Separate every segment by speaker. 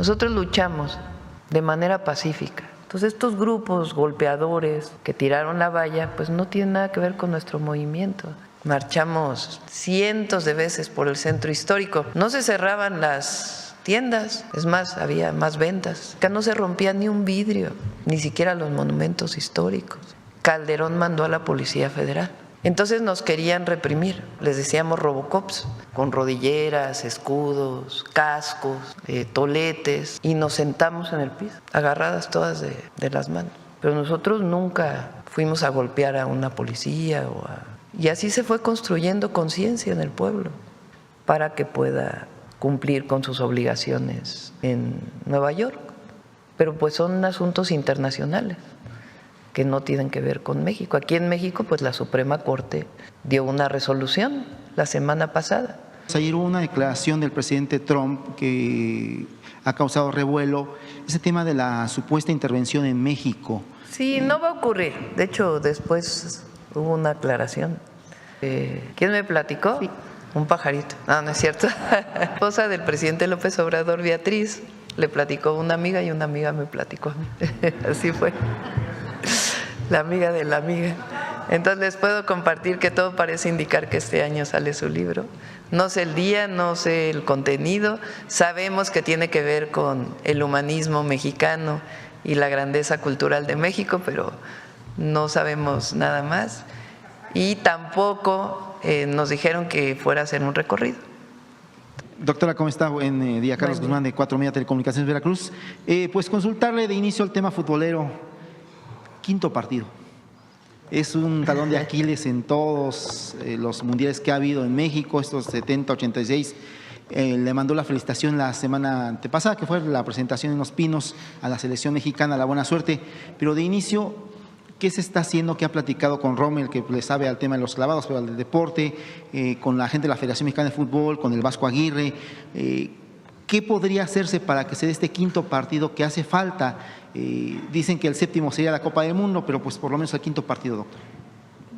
Speaker 1: Nosotros luchamos de manera pacífica. Entonces estos grupos golpeadores que tiraron la valla pues no tienen nada que ver con nuestro movimiento. Marchamos cientos de veces por el centro histórico. No se cerraban las tiendas, es más, había más ventas. Acá no se rompía ni un vidrio, ni siquiera los monumentos históricos. Calderón mandó a la Policía Federal. Entonces nos querían reprimir, les decíamos robocops, con rodilleras, escudos, cascos, toletes, y nos sentamos en el piso, agarradas todas de las manos. Pero nosotros nunca fuimos a golpear a una policía y así se fue construyendo conciencia en el pueblo para que pueda cumplir con sus obligaciones en Nueva York. Pero pues son asuntos internacionales que no tienen que ver con México. Aquí en México, pues la Suprema Corte dio una resolución la semana pasada.
Speaker 2: Ayer hubo una declaración del presidente Trump que ha causado revuelo, ese tema de la supuesta intervención en México.
Speaker 1: Sí, no va a ocurrir. De hecho, después hubo una aclaración. ¿Quién me platicó? Sí. Un pajarito. No, no es cierto. La esposa del presidente López Obrador, Beatriz, le platicó a una amiga y una amiga me platicó a mí. Así fue. La amiga de la amiga. Entonces les puedo compartir que todo parece indicar que este año sale su libro. No sé el día, no sé el contenido, sabemos que tiene que ver con el humanismo mexicano y la grandeza cultural de México, pero no sabemos nada más. Y tampoco nos dijeron que fuera a hacer un recorrido.
Speaker 2: Doctora, ¿cómo está? Buen día, Carlos Guzmán de 4 Media Telecomunicaciones Veracruz. Pues consultarle de inicio el tema futbolero. Quinto partido. Es un talón de Aquiles en todos los mundiales que ha habido en México, estos 70, 86. Le mandó la felicitación la semana antepasada, que fue la presentación en Los Pinos a la selección mexicana, la buena suerte. Pero de inicio, ¿qué se está haciendo? ¿Qué ha platicado con Rommel, que le sabe al tema de los clavados, pero al del deporte, con la gente de la Federación Mexicana de Fútbol, con el Vasco Aguirre? ¿Qué podría hacerse para que se dé este quinto partido que hace falta? Dicen que el séptimo sería la Copa del Mundo, pero pues por lo menos el quinto partido, doctor.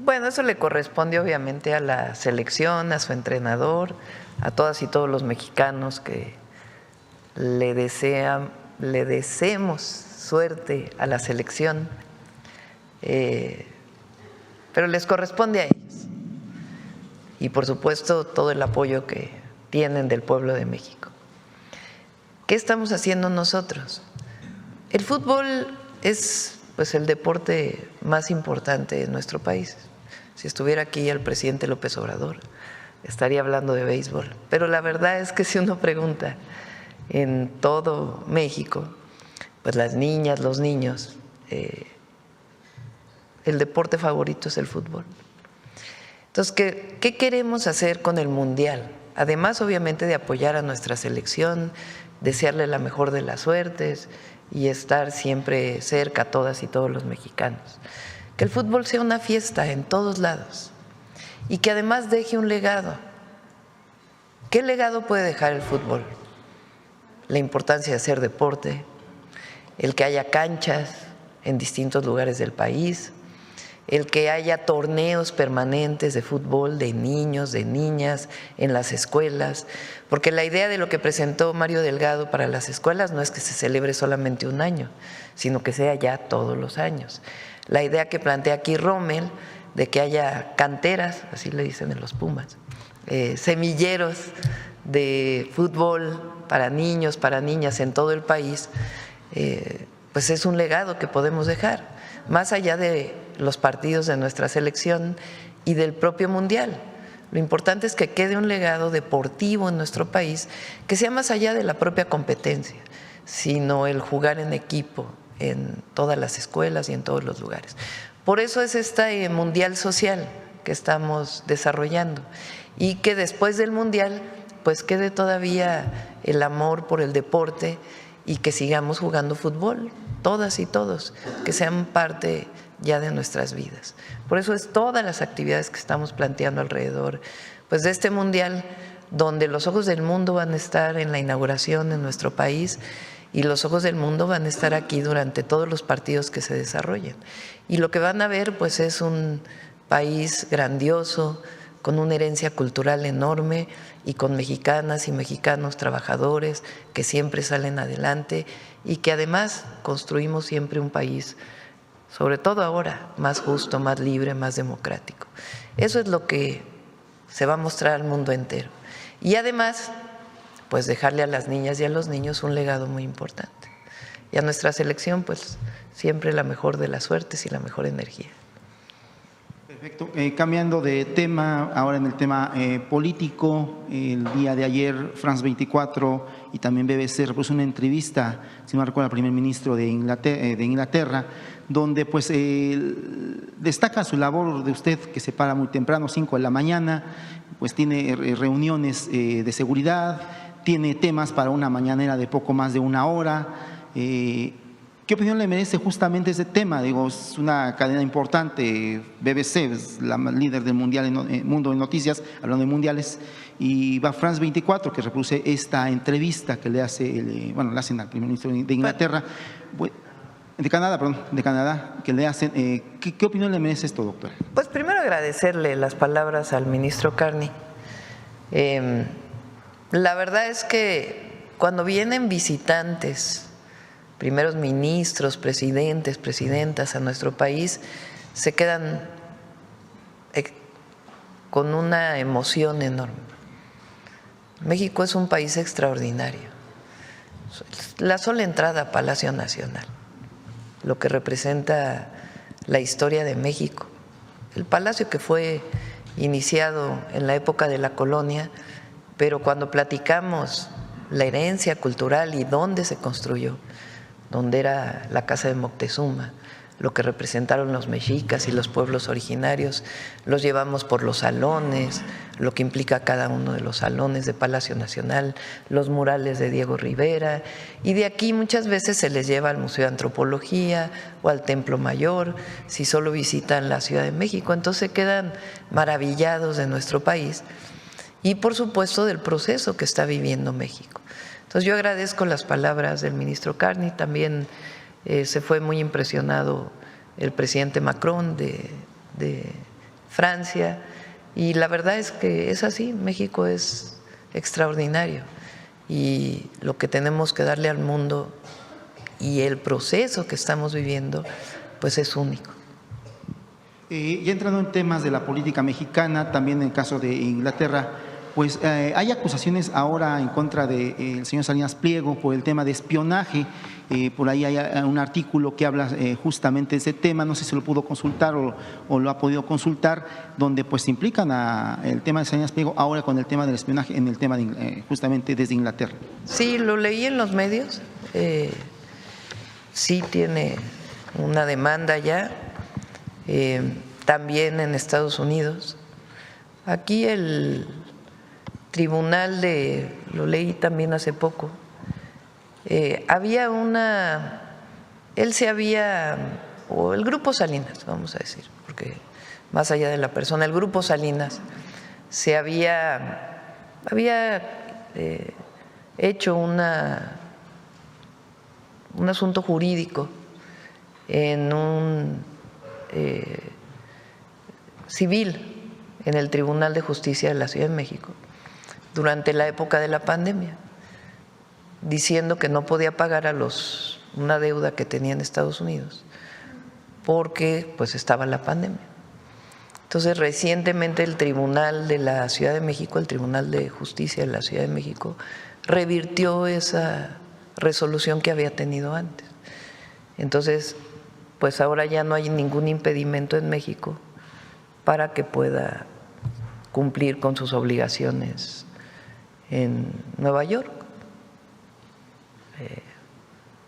Speaker 1: Bueno, eso le corresponde obviamente a la selección, a su entrenador, a todas y todos los mexicanos que le deseemos suerte a la selección, pero les corresponde a ellos. Y por supuesto todo el apoyo que tienen del pueblo de México. ¿Qué estamos haciendo nosotros? El fútbol es pues el deporte más importante de nuestro país. Si estuviera aquí el presidente López Obrador, estaría hablando de béisbol. Pero la verdad es que si uno pregunta en todo México, pues las niñas, los niños, el deporte favorito es el fútbol. Entonces, ¿qué queremos hacer con el Mundial? Además, obviamente, de apoyar a nuestra selección, desearle la mejor de las suertes y estar siempre cerca a todas y todos los mexicanos. Que el fútbol sea una fiesta en todos lados y que además deje un legado. ¿Qué legado puede dejar el fútbol? La importancia de hacer deporte, el que haya canchas en distintos lugares del país, el que haya torneos permanentes de fútbol de niños, de niñas en las escuelas, porque la idea de lo que presentó Mario Delgado para las escuelas no es que se celebre solamente un año, sino que sea ya todos los años. La idea que plantea aquí Rommel de que haya canteras, así le dicen en los Pumas, semilleros de fútbol para niños, para niñas en todo el país, pues es un legado que podemos dejar, más allá de los partidos de nuestra selección y del propio Mundial. Lo importante es que quede un legado deportivo en nuestro país que sea más allá de la propia competencia, sino el jugar en equipo en todas las escuelas y en todos los lugares. Por eso es este Mundial Social que estamos desarrollando y que después del Mundial pues quede todavía el amor por el deporte y que sigamos jugando fútbol, todas y todos, que sean parte ya de nuestras vidas. Por eso es todas las actividades que estamos planteando alrededor pues de este Mundial, donde los ojos del mundo van a estar en la inauguración en nuestro país y los ojos del mundo van a estar aquí durante todos los partidos que se desarrollen. Y lo que van a ver pues es un país grandioso, con una herencia cultural enorme y con mexicanas y mexicanos trabajadores que siempre salen adelante y que además construimos siempre un país, sobre todo ahora, más justo, más libre, más democrático. Eso es lo que se va a mostrar al mundo entero. Y además, pues dejarle a las niñas y a los niños un legado muy importante. Y a nuestra selección, pues siempre la mejor de las suertes y la mejor energía.
Speaker 2: Perfecto. Cambiando de tema, ahora en el tema político, el día de ayer France 24 y también BBC repuso una entrevista, si no me recuerdo, al primer ministro de Inglaterra, donde pues destaca su labor de usted, que se para muy temprano, 5 de la mañana, pues tiene reuniones de seguridad, tiene temas para una mañanera de poco más de una hora. ¿Qué opinión le merece justamente ese tema? Digo, es una cadena importante, BBC es la líder del mundo de noticias, hablando de mundiales, y va France 24 que reproduce esta entrevista que le hace, le hacen al primer ministro de Inglaterra, de Canadá, que le hacen. ¿Qué opinión le merece esto, doctor?
Speaker 1: Pues primero agradecerle las palabras al ministro Carney. La verdad es que cuando vienen visitantes, primeros ministros, presidentes, presidentas a nuestro país, se quedan con una emoción enorme. México es un país extraordinario. La sola entrada a Palacio Nacional, lo que representa la historia de México, el palacio que fue iniciado en la época de la colonia, pero cuando platicamos la herencia cultural y dónde se construyó, donde era la casa de Moctezuma, lo que representaron los mexicas y los pueblos originarios, los llevamos por los salones, lo que implica cada uno de los salones de Palacio Nacional, los murales de Diego Rivera, y de aquí muchas veces se les lleva al Museo de Antropología o al Templo Mayor, si solo visitan la Ciudad de México, entonces quedan maravillados de nuestro país y por supuesto del proceso que está viviendo México. Entonces yo agradezco las palabras del ministro Carney, también se fue muy impresionado el presidente Macron de Francia, y la verdad es que es así, México es extraordinario y lo que tenemos que darle al mundo y el proceso que estamos viviendo pues es único.
Speaker 2: Ya entrando en temas de la política mexicana, también en el caso de Inglaterra, pues hay acusaciones ahora en contra del señor Salinas Pliego por el tema de espionaje. Por ahí hay un artículo que habla justamente de ese tema, no sé si lo pudo consultar o lo ha podido consultar, donde pues implican el tema de Salinas Pliego ahora con el tema del espionaje en el tema de, justamente desde Inglaterra.
Speaker 1: Sí, lo leí en los medios, sí tiene una demanda ya, también en Estados Unidos. Aquí el tribunal lo leí también hace poco, había o el grupo Salinas, vamos a decir, porque más allá de la persona, el grupo Salinas se había hecho un asunto jurídico en un civil en el Tribunal de Justicia de la Ciudad de México durante la época de la pandemia, diciendo que no podía pagar una deuda que tenía en Estados Unidos porque pues estaba la pandemia. Entonces recientemente el Tribunal de la Ciudad de México, el Tribunal de Justicia de la Ciudad de México, revirtió esa resolución que había tenido antes. Entonces pues ahora ya no hay ningún impedimento en México para que pueda cumplir con sus obligaciones en Nueva York.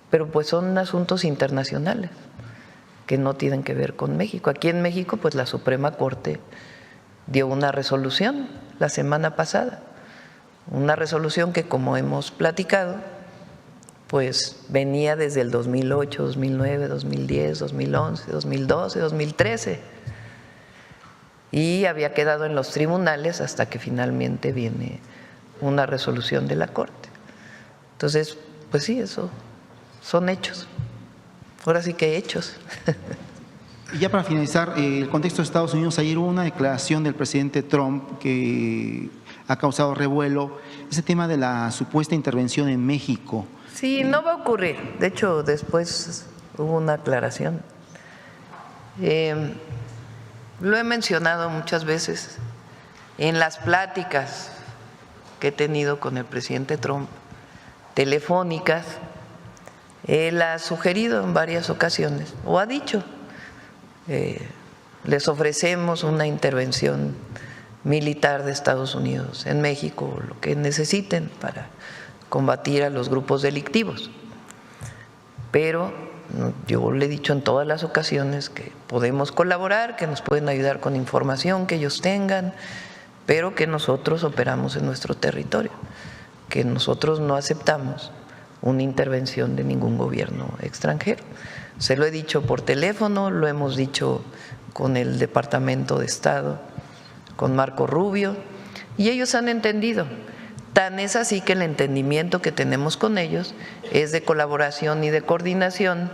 Speaker 1: Pero pues son asuntos internacionales que no tienen que ver con México. Aquí en México pues la Suprema Corte dio una resolución la semana pasada, una resolución que, como hemos platicado, pues venía desde el 2008, 2009, 2010, 2011, 2012, 2013 y había quedado en los tribunales hasta que finalmente viene una resolución de la Corte. Entonces, pues sí, eso son hechos. Ahora sí que hechos.
Speaker 2: Y ya para finalizar, el contexto de Estados Unidos, ayer hubo una declaración del presidente Trump que ha causado revuelo, ese tema de la supuesta intervención en México.
Speaker 1: Sí, no va a ocurrir. De hecho, después hubo una aclaración. Lo he mencionado muchas veces en las pláticas que he tenido con el presidente Trump, telefónicas. Él ha sugerido en varias ocasiones, o ha dicho, les ofrecemos una intervención militar de Estados Unidos en México, lo que necesiten para combatir a los grupos delictivos. Pero yo le he dicho en todas las ocasiones que podemos colaborar, que nos pueden ayudar con información que ellos tengan, pero que nosotros operamos en nuestro territorio, que nosotros no aceptamos una intervención de ningún gobierno extranjero. Se lo he dicho por teléfono, lo hemos dicho con el Departamento de Estado, con Marco Rubio, y ellos han entendido. Tan es así que el entendimiento que tenemos con ellos es de colaboración y de coordinación,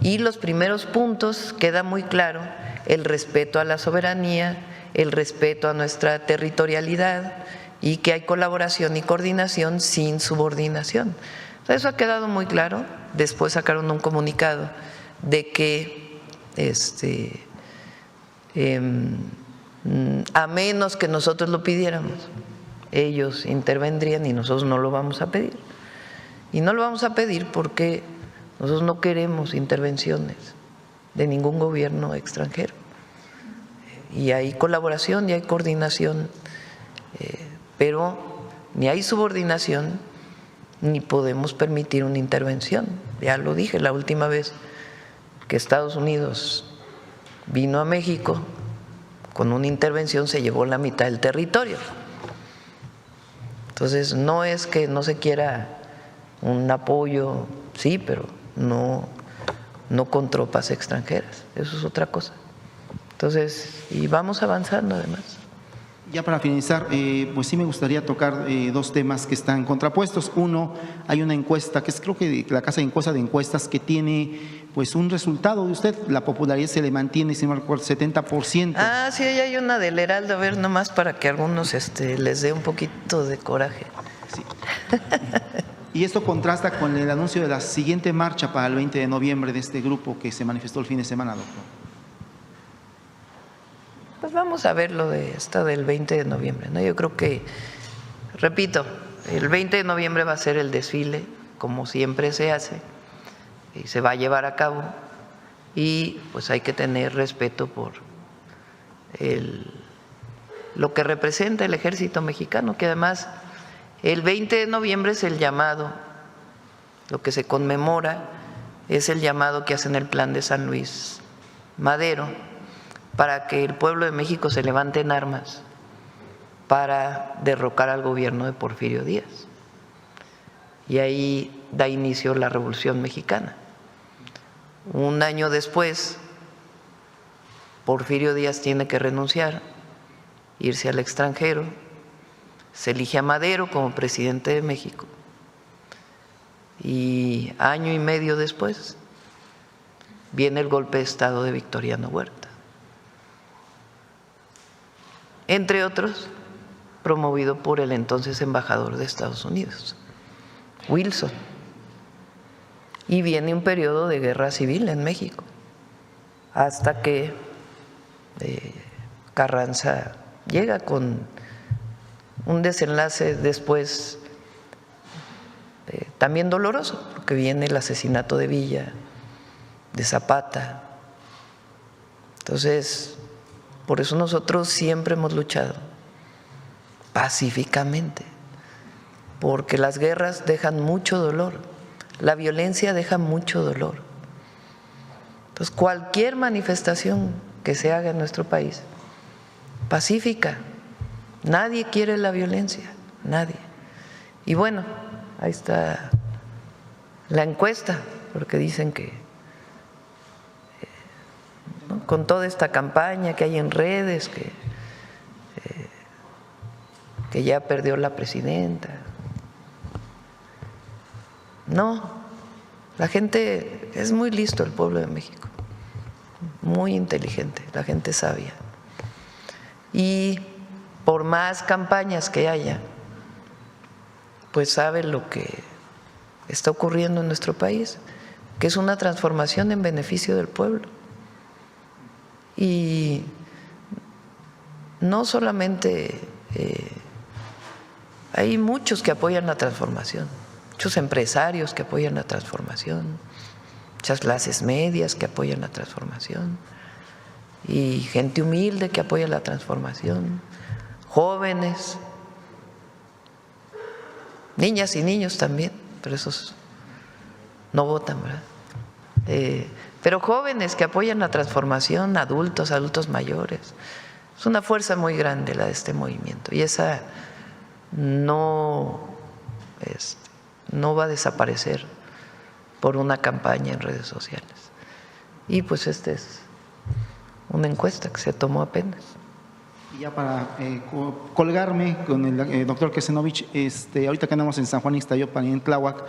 Speaker 1: y los primeros puntos queda muy claro: el respeto a la soberanía, el respeto a nuestra territorialidad, y que hay colaboración y coordinación sin subordinación. Eso ha quedado muy claro. Después sacaron un comunicado de que a menos que nosotros lo pidiéramos, ellos intervendrían, y nosotros no lo vamos a pedir. Y no lo vamos a pedir porque nosotros no queremos intervenciones de ningún gobierno extranjero. Y hay colaboración y hay coordinación, pero ni hay subordinación ni podemos permitir una intervención. Ya lo dije la última vez que Estados Unidos vino a México, con una intervención se llevó la mitad del territorio. Entonces, no es que no se quiera un apoyo, sí, pero no con tropas extranjeras, eso es otra cosa. Entonces, y vamos avanzando además.
Speaker 2: Ya para finalizar, pues sí me gustaría tocar dos temas que están contrapuestos. Uno, hay una encuesta que es, creo que la casa de encuestas que tiene pues un resultado de usted, la popularidad se le mantiene, si no me recuerdo, 70%.
Speaker 1: Ah, sí, ahí hay una del Heraldo, a ver, nomás para que a algunos les dé un poquito de coraje.
Speaker 2: Sí. Y esto contrasta con el anuncio de la siguiente marcha para el 20 de noviembre de este grupo que se manifestó el fin de semana, doctor.
Speaker 1: Pues vamos a ver lo de esta del 20 de noviembre, ¿no? Yo creo que, repito, el 20 de noviembre va a ser el desfile, como siempre se hace, y se va a llevar a cabo, y pues hay que tener respeto por lo que representa el ejército mexicano, que además el 20 de noviembre es el llamado, lo que se conmemora es el llamado que hacen el Plan de San Luis Madero, para que el pueblo de México se levante en armas para derrocar al gobierno de Porfirio Díaz. Y ahí da inicio la Revolución Mexicana. Un año después, Porfirio Díaz tiene que renunciar, irse al extranjero, se elige a Madero como presidente de México, y año y medio después viene el golpe de Estado de Victoriano Huerta, entre otros, promovido por el entonces embajador de Estados Unidos, Wilson. Y viene un periodo de guerra civil en México, hasta que Carranza llega con un desenlace después también doloroso, porque viene el asesinato de Villa, de Zapata. Entonces, por eso nosotros siempre hemos luchado pacíficamente, porque las guerras dejan mucho dolor, la violencia deja mucho dolor. Entonces, cualquier manifestación que se haga en nuestro país, pacífica, nadie quiere la violencia, nadie. Y bueno, ahí está la encuesta, porque dicen que ¿no? Con toda esta campaña que hay en redes, que ya perdió la presidenta. No, la gente es muy listo, el pueblo de México, muy inteligente, la gente sabia. Y por más campañas que haya, pues sabe lo que está ocurriendo en nuestro país, que es una transformación en beneficio del pueblo. Y no solamente hay muchos que apoyan la transformación, muchos empresarios que apoyan la transformación, muchas clases medias que apoyan la transformación y gente humilde que apoya la transformación, jóvenes, niñas y niños también, pero esos no votan, ¿verdad? Pero jóvenes que apoyan la transformación, adultos mayores. Es una fuerza muy grande la de este movimiento y esa no va a desaparecer por una campaña en redes sociales. Y pues esta es una encuesta que se tomó apenas.
Speaker 2: Y ya para colgarme con el doctor Kesenovich, ahorita que andamos en San Juan Ixtayopan y en Tláhuac,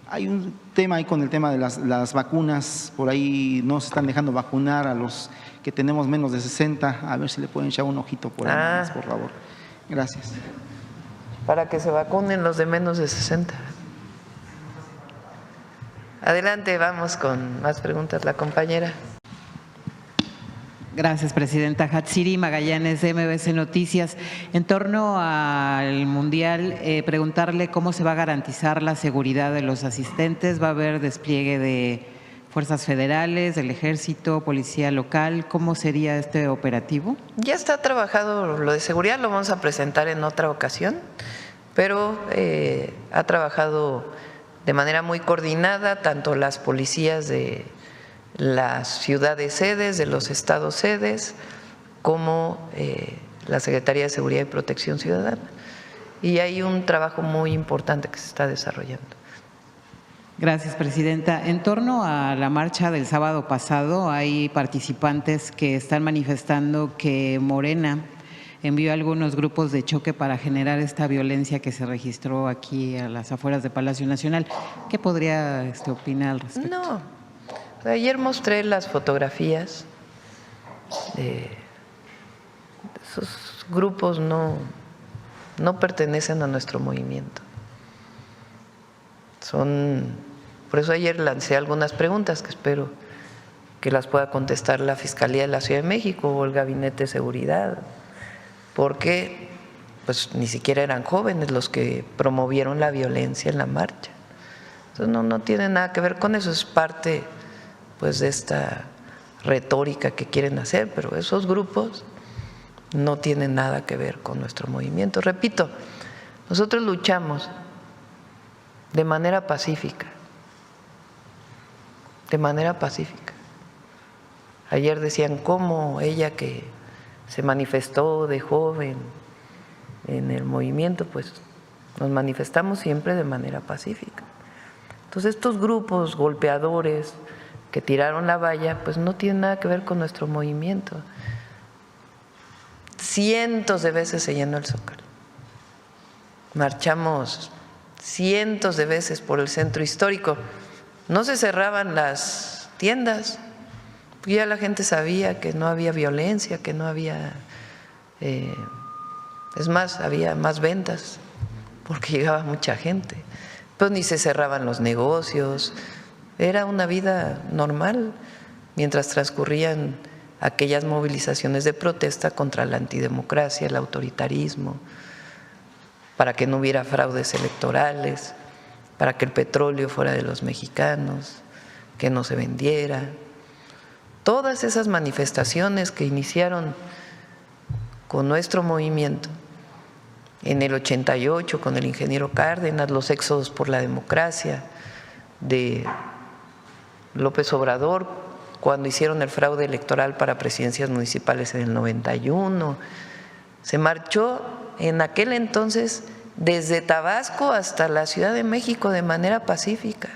Speaker 2: hay un tema ahí con el tema de las vacunas, por ahí no se están dejando vacunar a los que tenemos menos de 60, a ver si le pueden echar un ojito por ahí más, por favor. Gracias.
Speaker 1: Para que se vacunen los de menos de 60. Adelante, vamos con más preguntas. La compañera.
Speaker 3: Gracias, presidenta. Hatsiri Magallanes, de MBC Noticias. En torno al Mundial, preguntarle cómo se va a garantizar la seguridad de los asistentes. ¿Va a haber despliegue de fuerzas federales, del Ejército, Policía Local? ¿Cómo sería este operativo?
Speaker 1: Ya está trabajado lo de seguridad, lo vamos a presentar en otra ocasión, pero ha trabajado de manera muy coordinada tanto las policías de las ciudades sedes, de los estados sedes, como la Secretaría de Seguridad y Protección Ciudadana. Y hay un trabajo muy importante que se está desarrollando.
Speaker 3: Gracias, presidenta. En torno a la marcha del sábado pasado, hay participantes que están manifestando que Morena envió algunos grupos de choque para generar esta violencia que se registró aquí a las afueras de Palacio Nacional. ¿Qué podría opinar al respecto?
Speaker 1: No, ayer mostré las fotografías de esos grupos, no pertenecen a nuestro movimiento. Por eso ayer lancé algunas preguntas que espero que las pueda contestar la Fiscalía de la Ciudad de México o el Gabinete de Seguridad, porque pues ni siquiera eran jóvenes los que promovieron la violencia en la marcha. Entonces no tiene nada que ver con eso, es parte pues de esta retórica que quieren hacer, pero esos grupos no tienen nada que ver con nuestro movimiento. Repito, nosotros luchamos de manera pacífica, de manera pacífica. Ayer decían cómo ella que se manifestó de joven en el movimiento, pues nos manifestamos siempre de manera pacífica. Entonces estos grupos golpeadores que tiraron la valla, pues no tienen nada que ver con nuestro movimiento. Cientos de veces se llenó el Zócalo. Marchamos cientos de veces por el centro histórico. No se cerraban las tiendas, ya la gente sabía que no había violencia, que no había… es más, había más ventas porque llegaba mucha gente. Pues ni se cerraban los negocios, era una vida normal mientras transcurrían aquellas movilizaciones de protesta contra la antidemocracia, el autoritarismo, para que no hubiera fraudes electorales, para que el petróleo fuera de los mexicanos, que no se vendiera. Todas esas manifestaciones que iniciaron con nuestro movimiento en el 88 con el ingeniero Cárdenas, los éxodos por la democracia de López Obrador, cuando hicieron el fraude electoral para presidencias municipales en el 91, se marchó en aquel entonces desde Tabasco hasta la Ciudad de México de manera pacífica.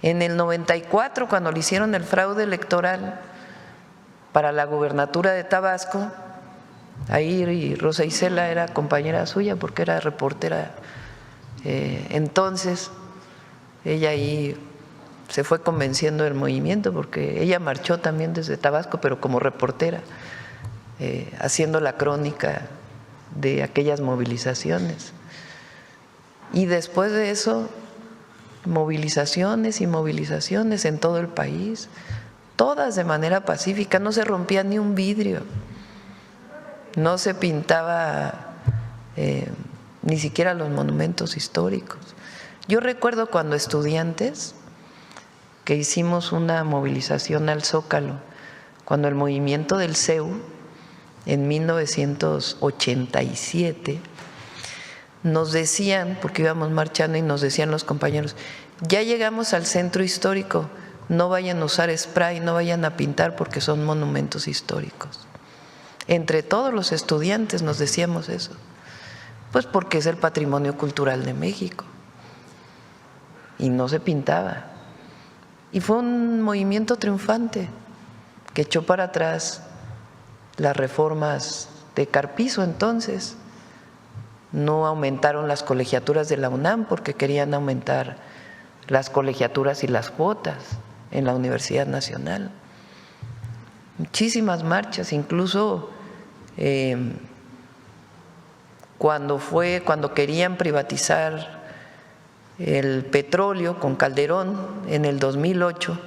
Speaker 1: En el 94, cuando le hicieron el fraude electoral para la gubernatura de Tabasco, ahí Rosa Isela era compañera suya porque era reportera entonces, ella ahí se fue convenciendo del movimiento, porque ella marchó también desde Tabasco, pero como reportera, haciendo la crónica de aquellas movilizaciones. Y después de eso, movilizaciones y movilizaciones en todo el país, todas de manera pacífica, no se rompía ni un vidrio, no se pintaba ni siquiera los monumentos históricos. Yo recuerdo cuando estudiantes que hicimos una movilización al Zócalo, cuando el movimiento del CEU en 1987, nos decían, porque íbamos marchando y nos decían los compañeros, ya llegamos al centro histórico, no vayan a usar spray, no vayan a pintar porque son monumentos históricos. Entre todos los estudiantes nos decíamos eso, pues porque es el patrimonio cultural de México y no se pintaba. Y fue un movimiento triunfante que echó para atrás las reformas de Carpizo entonces. No aumentaron las colegiaturas de la UNAM porque querían aumentar las colegiaturas y las cuotas en la Universidad Nacional. Muchísimas marchas, incluso cuando querían privatizar el petróleo con Calderón en el 2008,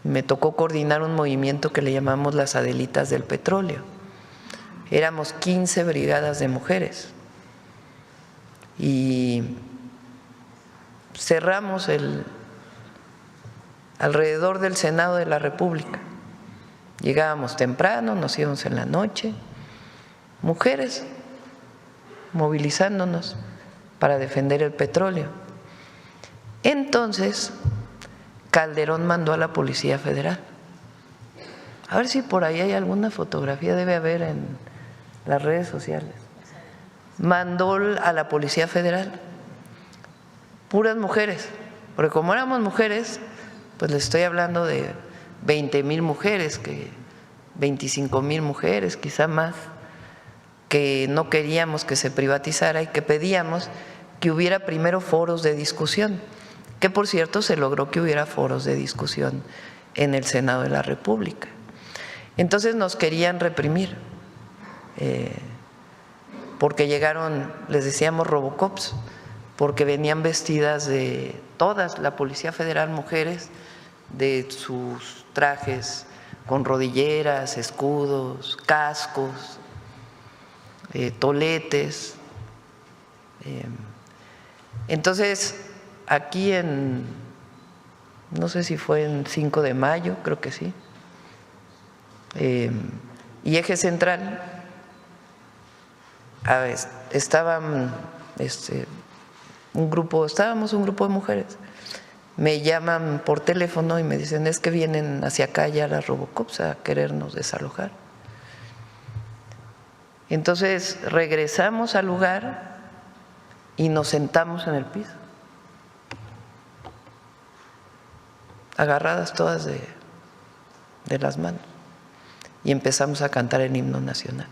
Speaker 1: me tocó coordinar un movimiento que le llamamos las Adelitas del Petróleo. Éramos 15 brigadas de mujeres y cerramos alrededor del Senado de la República. Llegábamos temprano, nos íbamos en la noche, mujeres movilizándonos para defender el petróleo. Entonces, Calderón mandó a la Policía Federal. A ver si por ahí hay alguna fotografía, debe haber en las redes sociales. Mandó a la Policía Federal puras mujeres, porque como éramos mujeres, pues les estoy hablando de 20,000 mujeres, 25,000 mujeres, quizá más, que no queríamos que se privatizara y que pedíamos que hubiera primero foros de discusión, que por cierto se logró que hubiera foros de discusión en el Senado de la República. Entonces nos querían reprimir, porque llegaron, les decíamos robocops, porque venían vestidas de todas, la Policía Federal, mujeres, de sus trajes con rodilleras, escudos, cascos, toletes. Entonces, aquí no sé si fue en 5 de mayo, creo que sí, y Eje Central, estábamos un grupo de mujeres, me llaman por teléfono y me dicen, es que vienen hacia acá ya las robocops a querernos desalojar. Entonces regresamos al lugar y nos sentamos en el piso, agarradas todas de las manos, y empezamos a cantar el himno nacional.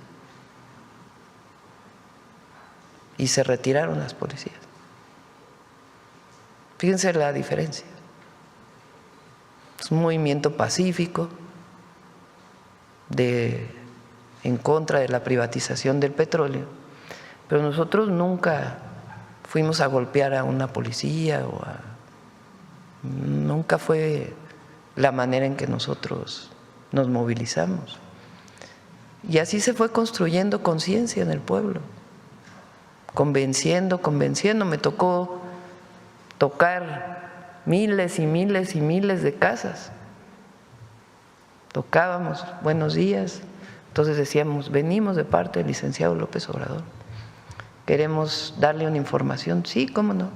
Speaker 1: Y se retiraron las policías. Fíjense la diferencia. Es un movimiento pacífico en contra de la privatización del petróleo, pero nosotros nunca fuimos a golpear a una policía nunca fue la manera en que nosotros nos movilizamos. Y así se fue construyendo conciencia en el pueblo, convenciendo. Me tocó tocar miles y miles y miles de casas. Tocábamos, buenos días. Entonces decíamos, venimos de parte del licenciado López Obrador, queremos darle una información. Sí, cómo no.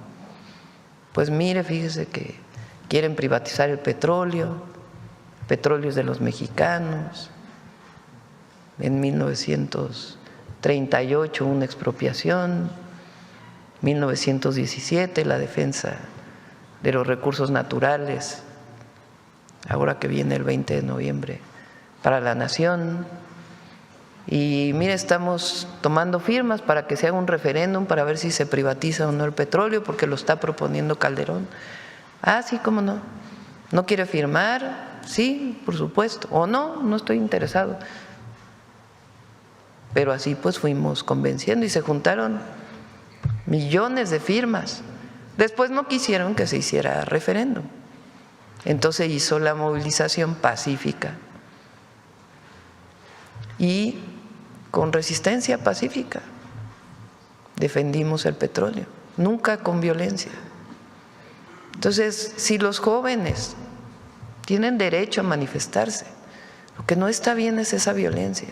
Speaker 1: Pues mire, fíjese que quieren privatizar el petróleo es de los mexicanos. En 1938 una expropiación, 1917 la defensa de los recursos naturales, ahora que viene el 20 de noviembre para la nación. Y mire, estamos tomando firmas para que se haga un referéndum para ver si se privatiza o no el petróleo, porque lo está proponiendo Calderón. Ah, sí, cómo no. ¿No quiere firmar? Sí, por supuesto. O no, no estoy interesado. Pero así pues fuimos convenciendo y se juntaron millones de firmas. Después no quisieron que se hiciera referéndum. Entonces hizo la movilización pacífica y con resistencia pacífica defendimos el petróleo, nunca con violencia. Entonces, si los jóvenes tienen derecho a manifestarse, lo que no está bien es esa violencia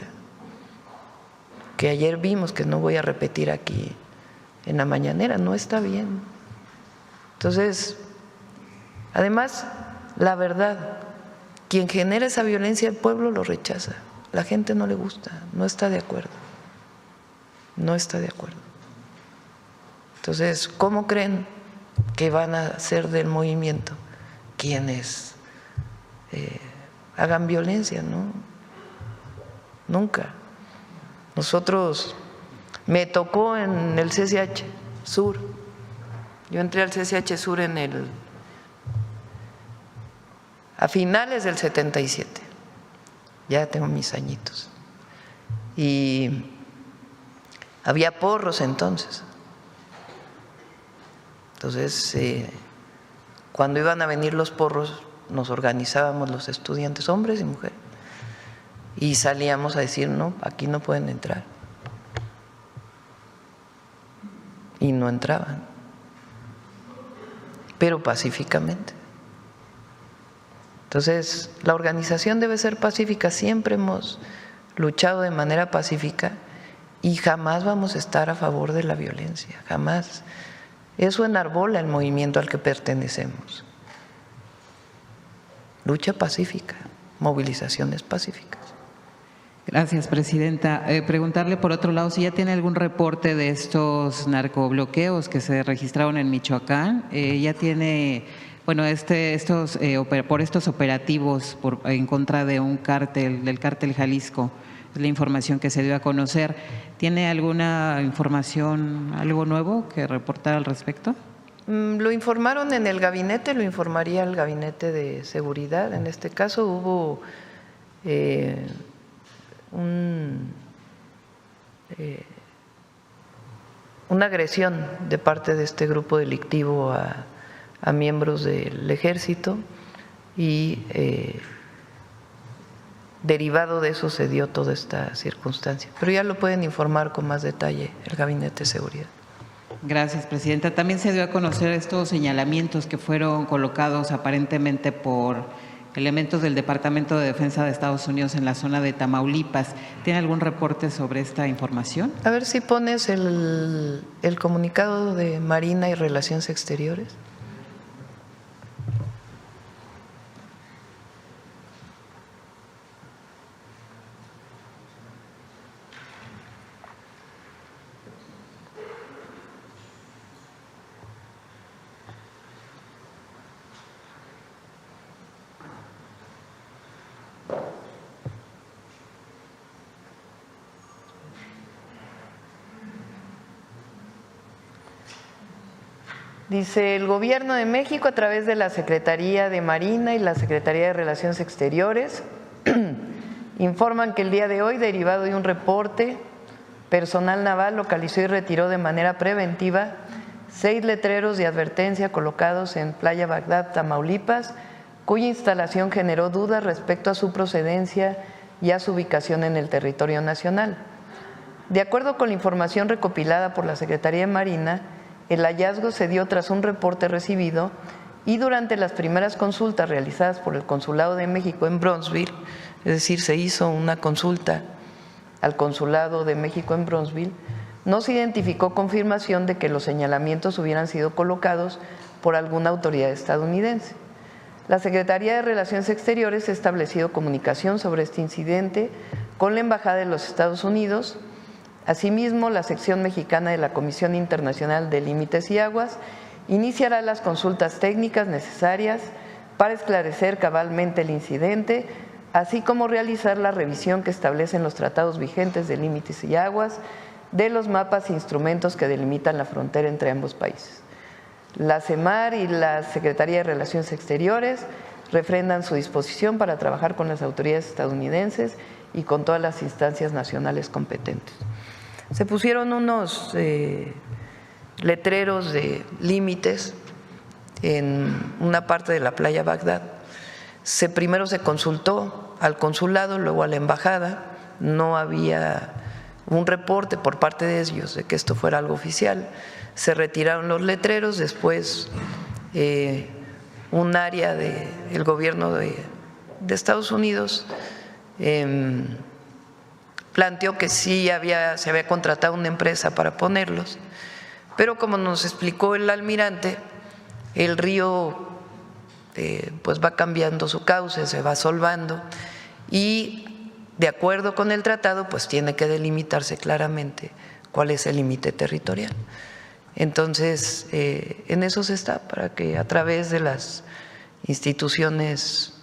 Speaker 1: que ayer vimos, que no voy a repetir aquí en la mañanera, no está bien. Entonces, además, la verdad, quien genera esa violencia, el pueblo lo rechaza, la gente no le gusta, no está de acuerdo, no está de acuerdo. Entonces, ¿cómo creen que van a ser del movimiento quienes hagan violencia? No, nunca. Nosotros, me tocó en el CCH Sur, yo entré al CCH Sur a finales del 77, ya tengo mis añitos, y había porros entonces. Entonces, cuando iban a venir los porros, nos organizábamos los estudiantes, hombres y mujeres, y salíamos a decir, no, aquí no pueden entrar. Y no entraban, pero pacíficamente. Entonces, la organización debe ser pacífica, siempre hemos luchado de manera pacífica y jamás vamos a estar a favor de la violencia, jamás. Eso enarbola el movimiento al que pertenecemos. Lucha pacífica, movilizaciones pacíficas.
Speaker 3: Gracias, presidenta. Preguntarle por otro lado si ya tiene algún reporte de estos narcobloqueos que se registraron en Michoacán. Ya tiene, bueno, por estos operativos en contra de un cártel, del cártel Jalisco, es la información que se dio a conocer. ¿Tiene alguna información, algo nuevo que reportar al respecto?
Speaker 1: Lo informaron en el gabinete, lo informaría el gabinete de seguridad. En este caso hubo una agresión de parte de este grupo delictivo a miembros del ejército y derivado de eso se dio toda esta circunstancia. Pero ya lo pueden informar con más detalle el gabinete de seguridad.
Speaker 3: Gracias, presidenta. También se dio a conocer estos señalamientos que fueron colocados aparentemente por elementos del Departamento de Defensa de Estados Unidos en la zona de Tamaulipas. ¿Tiene algún reporte sobre esta información?
Speaker 1: A ver si pones el comunicado de Marina y Relaciones Exteriores. Dice, el Gobierno de México a través de la Secretaría de Marina y la Secretaría de Relaciones Exteriores informan que el día de hoy, derivado de un reporte, personal naval localizó y retiró de manera preventiva 6 letreros de advertencia colocados en Playa Bagdad, Tamaulipas, cuya instalación generó dudas respecto a su procedencia y a su ubicación en el territorio nacional. De acuerdo con la información recopilada por la Secretaría de Marina, el hallazgo se dio tras un reporte recibido y durante las primeras consultas realizadas por el Consulado de México en Bronzeville, es decir, se hizo una consulta al Consulado de México en Bronzeville, no se identificó confirmación de que los señalamientos hubieran sido colocados por alguna autoridad estadounidense. La Secretaría de Relaciones Exteriores ha establecido comunicación sobre este incidente con la Embajada de los Estados Unidos. Asimismo, la sección mexicana de la Comisión Internacional de Límites y Aguas iniciará las consultas técnicas necesarias para esclarecer cabalmente el incidente, así como realizar la revisión que establecen los tratados vigentes de límites y aguas de los mapas e instrumentos que delimitan la frontera entre ambos países. La CEMAR y la Secretaría de Relaciones Exteriores refrendan su disposición para trabajar con las autoridades estadounidenses y con todas las instancias nacionales competentes. Se pusieron unos letreros de límites en una parte de la playa Bagdad. Primero se consultó al consulado, luego a la embajada, no había un reporte por parte de ellos de que esto fuera algo oficial. Se retiraron los letreros, después un área del gobierno de Estados Unidos planteó que sí se había contratado una empresa para ponerlos, pero como nos explicó el almirante, el río pues va cambiando su cauce, se va solvando y de acuerdo con el tratado pues tiene que delimitarse claramente cuál es el límite territorial. Entonces, en eso se está, para que a través de las instituciones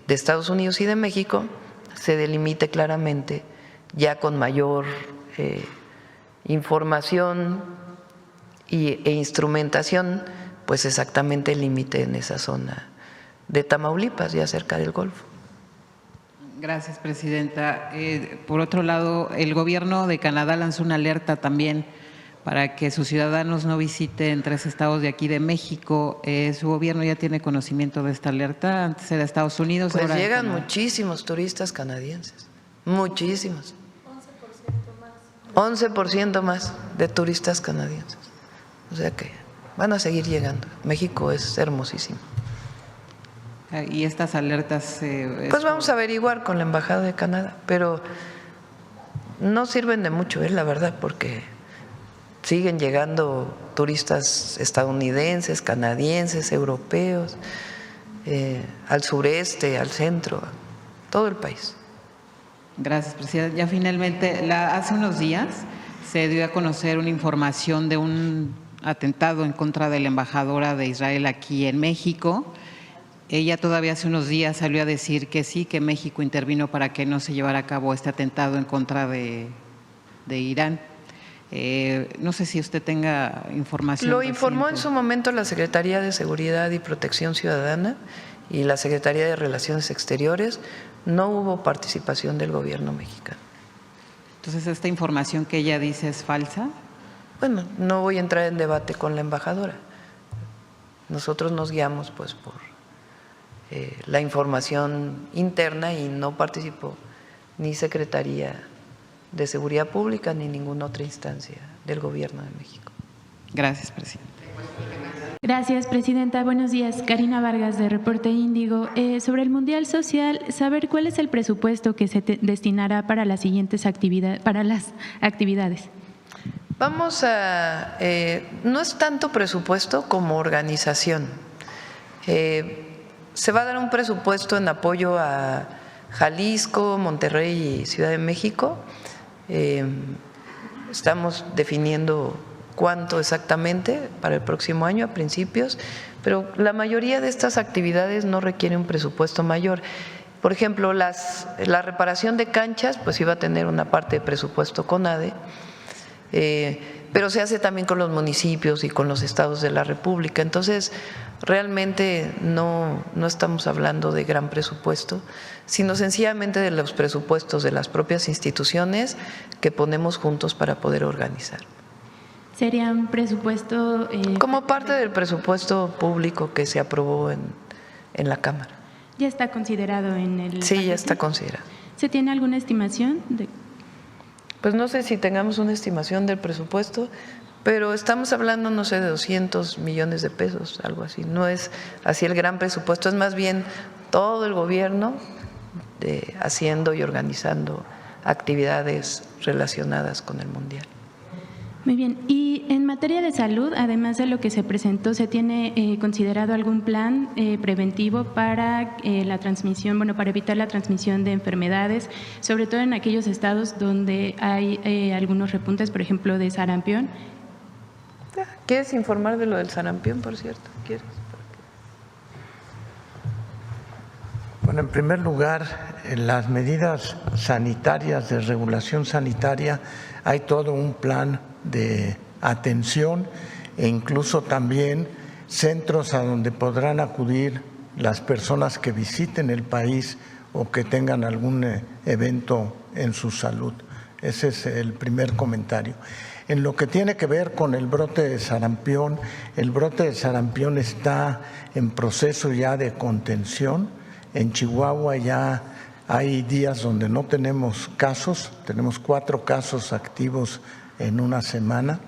Speaker 1: de Estados Unidos y de México se delimite claramente, ya con mayor información e instrumentación, pues exactamente el límite en esa zona de Tamaulipas, ya cerca del Golfo.
Speaker 3: Gracias, presidenta. Por otro lado, el gobierno de Canadá lanzó una alerta también para que sus ciudadanos no visiten 3 estados de aquí de México. ¿Su gobierno ya tiene conocimiento de esta alerta? Antes era Estados Unidos.
Speaker 1: Pues
Speaker 3: ahora
Speaker 1: llegan muchísimos turistas canadienses, muchísimos. 11% más de turistas canadienses. O sea que van a seguir llegando. México es hermosísimo.
Speaker 3: ¿Y estas alertas?
Speaker 1: Pues vamos a averiguar con la Embajada de Canadá, pero no sirven de mucho, la verdad, porque siguen llegando turistas estadounidenses, canadienses, europeos, al sureste, al centro, a todo el país.
Speaker 3: Gracias, presidenta. Ya finalmente, hace unos días se dio a conocer una información de un atentado en contra de la embajadora de Israel aquí en México. Ella todavía hace unos días salió a decir que sí, que México intervino para que no se llevara a cabo este atentado en contra de Irán. No sé si usted tenga información.
Speaker 1: Lo informó en su momento la Secretaría de Seguridad y Protección Ciudadana y la Secretaría de Relaciones Exteriores. No hubo participación del gobierno mexicano.
Speaker 3: Entonces, ¿esta información que ella dice es falsa?
Speaker 1: Bueno, no voy a entrar en debate con la embajadora. Nosotros nos guiamos pues por la información interna y no participó ni Secretaría de Seguridad Pública ni ninguna otra instancia del Gobierno de México.
Speaker 3: Gracias, presidente.
Speaker 4: Gracias, presidenta. Buenos días. Karina Vargas, de Reporte Índigo. Sobre el Mundial Social, saber cuál es el presupuesto que se destinará para las siguientes actividades.
Speaker 1: Vamos a… no es tanto presupuesto como organización. Se va a dar un presupuesto en apoyo a Jalisco, Monterrey y Ciudad de México. Estamos definiendo cuánto exactamente para el próximo año, a principios, pero la mayoría de estas actividades no requiere un presupuesto mayor. Por ejemplo, la reparación de canchas, pues iba a tener una parte de presupuesto CONADE, pero se hace también con los municipios y con los estados de la República. Entonces, realmente no estamos hablando de gran presupuesto, sino sencillamente de los presupuestos de las propias instituciones que ponemos juntos para poder organizar.
Speaker 4: ¿Sería un presupuesto?
Speaker 1: Como parte del presupuesto público que se aprobó en la Cámara.
Speaker 4: ¿Ya está considerado en el
Speaker 1: Sí,
Speaker 4: paquete?
Speaker 1: ya está considerado.
Speaker 4: ¿Se tiene alguna estimación?
Speaker 1: Pues no sé si tengamos una estimación del presupuesto, pero estamos hablando, no sé, de 200 millones de pesos, algo así. No es así el gran presupuesto, es más bien todo el gobierno haciendo y organizando actividades relacionadas con el Mundial.
Speaker 4: Muy bien. Y en materia de salud, además de lo que se presentó, ¿se tiene considerado algún plan preventivo para la transmisión, para evitar la transmisión de enfermedades, sobre todo en aquellos estados donde hay algunos repuntes, por ejemplo, de sarampión?
Speaker 1: ¿Quieres informar de lo del sarampión, por cierto? ¿Quieres?
Speaker 5: Bueno, en primer lugar, en las medidas sanitarias de regulación sanitaria hay todo un plan de atención e incluso también centros a donde podrán acudir las personas que visiten el país o que tengan algún evento en su salud. Ese es el primer comentario. En lo que tiene que ver con el brote de sarampión, el brote de sarampión está en proceso ya de contención. En Chihuahua ya hay días donde no tenemos casos, tenemos 4 casos activos en una semana,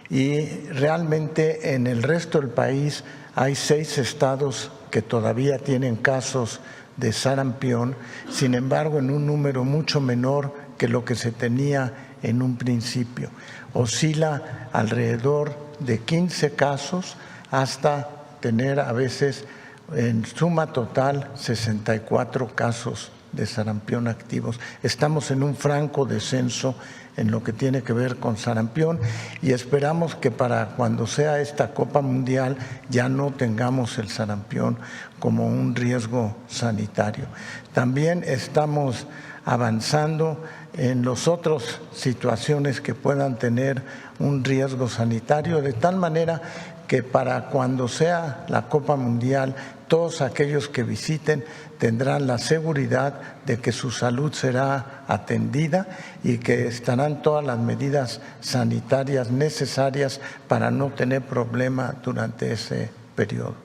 Speaker 5: y realmente en el resto del país hay 6 estados que todavía tienen casos de sarampión, sin embargo en un número mucho menor que lo que se tenía en un principio. Oscila alrededor de 15 casos hasta tener a veces en suma total 64 casos de sarampión activos. Estamos en un franco descenso en lo que tiene que ver con sarampión y esperamos que para cuando sea esta Copa Mundial ya no tengamos el sarampión como un riesgo sanitario. También estamos avanzando en las otras situaciones que puedan tener un riesgo sanitario, de tal manera que para cuando sea la Copa Mundial, todos aquellos que visiten tendrán la seguridad de que su salud será atendida y que estarán todas las medidas sanitarias necesarias para no tener problema durante ese periodo.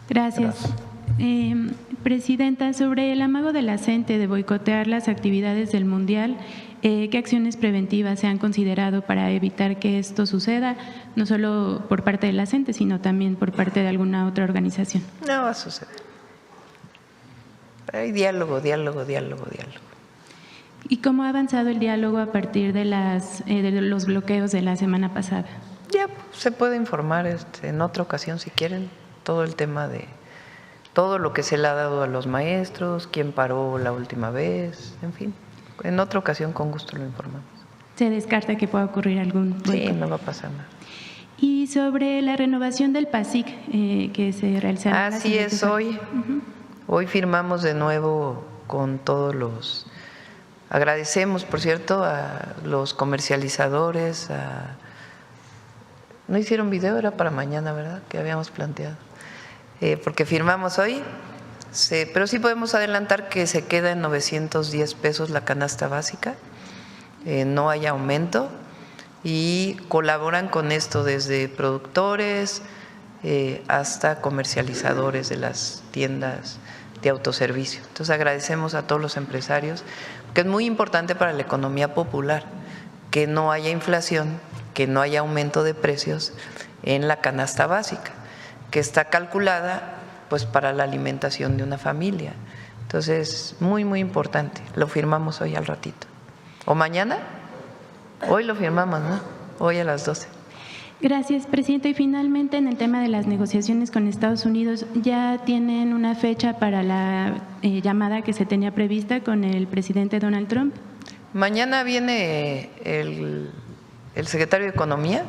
Speaker 4: Gracias. Presidenta, sobre el amago de la CENTE de boicotear las actividades del Mundial, ¿qué acciones preventivas se han considerado para evitar que esto suceda, no solo por parte de la CENTE, sino también por parte de alguna otra organización?
Speaker 1: No va a suceder. Hay diálogo.
Speaker 4: ¿Y cómo ha avanzado el diálogo a partir de los bloqueos de la semana pasada?
Speaker 1: Ya se puede informar en otra ocasión si quieren, todo el tema de todo lo que se le ha dado a los maestros, quién paró la última vez, en fin. En otra ocasión con gusto lo informamos.
Speaker 4: ¿Se descarta que pueda ocurrir algún boicot?
Speaker 1: Sí, no va a pasar nada.
Speaker 4: Y sobre la renovación del PASIC que se realizará.
Speaker 1: Así es, hoy. Hoy firmamos de nuevo con todos los… Agradecemos, por cierto, a los comercializadores. No hicieron video, era para mañana, ¿verdad? Que habíamos planteado. Porque firmamos hoy, pero sí podemos adelantar que se queda en 910 pesos la canasta básica, no hay aumento, y colaboran con esto desde productores hasta comercializadores de las tiendas de autoservicio. Entonces agradecemos a todos los empresarios, que es muy importante para la economía popular que no haya inflación, que no haya aumento de precios en la canasta básica, que está calculada pues para la alimentación de una familia. Entonces, muy importante. Lo firmamos hoy al ratito. ¿O mañana? Hoy lo firmamos, ¿no? Hoy a las 12.
Speaker 4: Gracias, presidenta. Y finalmente, en el tema de las negociaciones con Estados Unidos, ¿ya tienen una fecha para la llamada que se tenía prevista con el presidente Donald Trump?
Speaker 1: Mañana viene el secretario de Economía,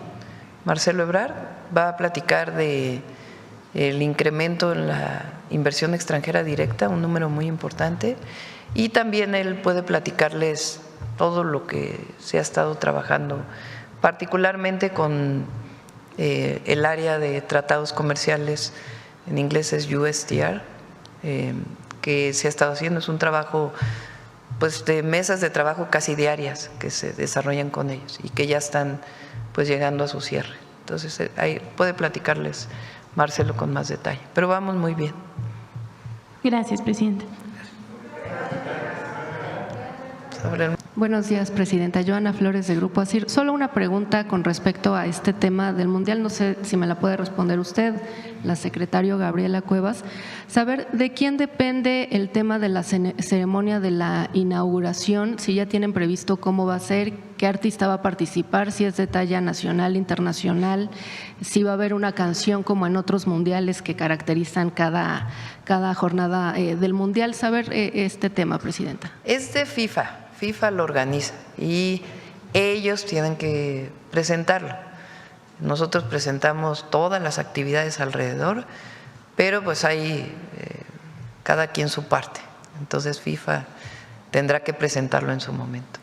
Speaker 1: Marcelo Ebrard, va a platicar de el incremento en la inversión extranjera directa, un número muy importante, y también él puede platicarles todo lo que se ha estado trabajando, particularmente con el área de tratados comerciales, en inglés es USTR, que se ha estado haciendo. Es un trabajo pues de mesas de trabajo casi diarias que se desarrollan con ellos y que ya están pues llegando a su cierre. Entonces ahí puede platicarles Marcelo con más detalle, pero vamos muy bien.
Speaker 4: Gracias, presidenta.
Speaker 6: Buenos días, presidenta. Joana Flores, de Grupo ASIR. Solo una pregunta con respecto a este tema del Mundial. No sé si me la puede responder usted, la secretaria Gabriela Cuevas. Saber de quién depende el tema de la ceremonia de la inauguración, si ya tienen previsto cómo va a ser, qué artista va a participar, si es de talla nacional, internacional, si va a haber una canción como en otros mundiales que caracterizan cada jornada del Mundial. Saber este tema, presidenta.
Speaker 1: Es de FIFA. FIFA lo organiza y ellos tienen que presentarlo. Nosotros presentamos todas las actividades alrededor, pero pues hay cada quien su parte. Entonces FIFA tendrá que presentarlo en su momento.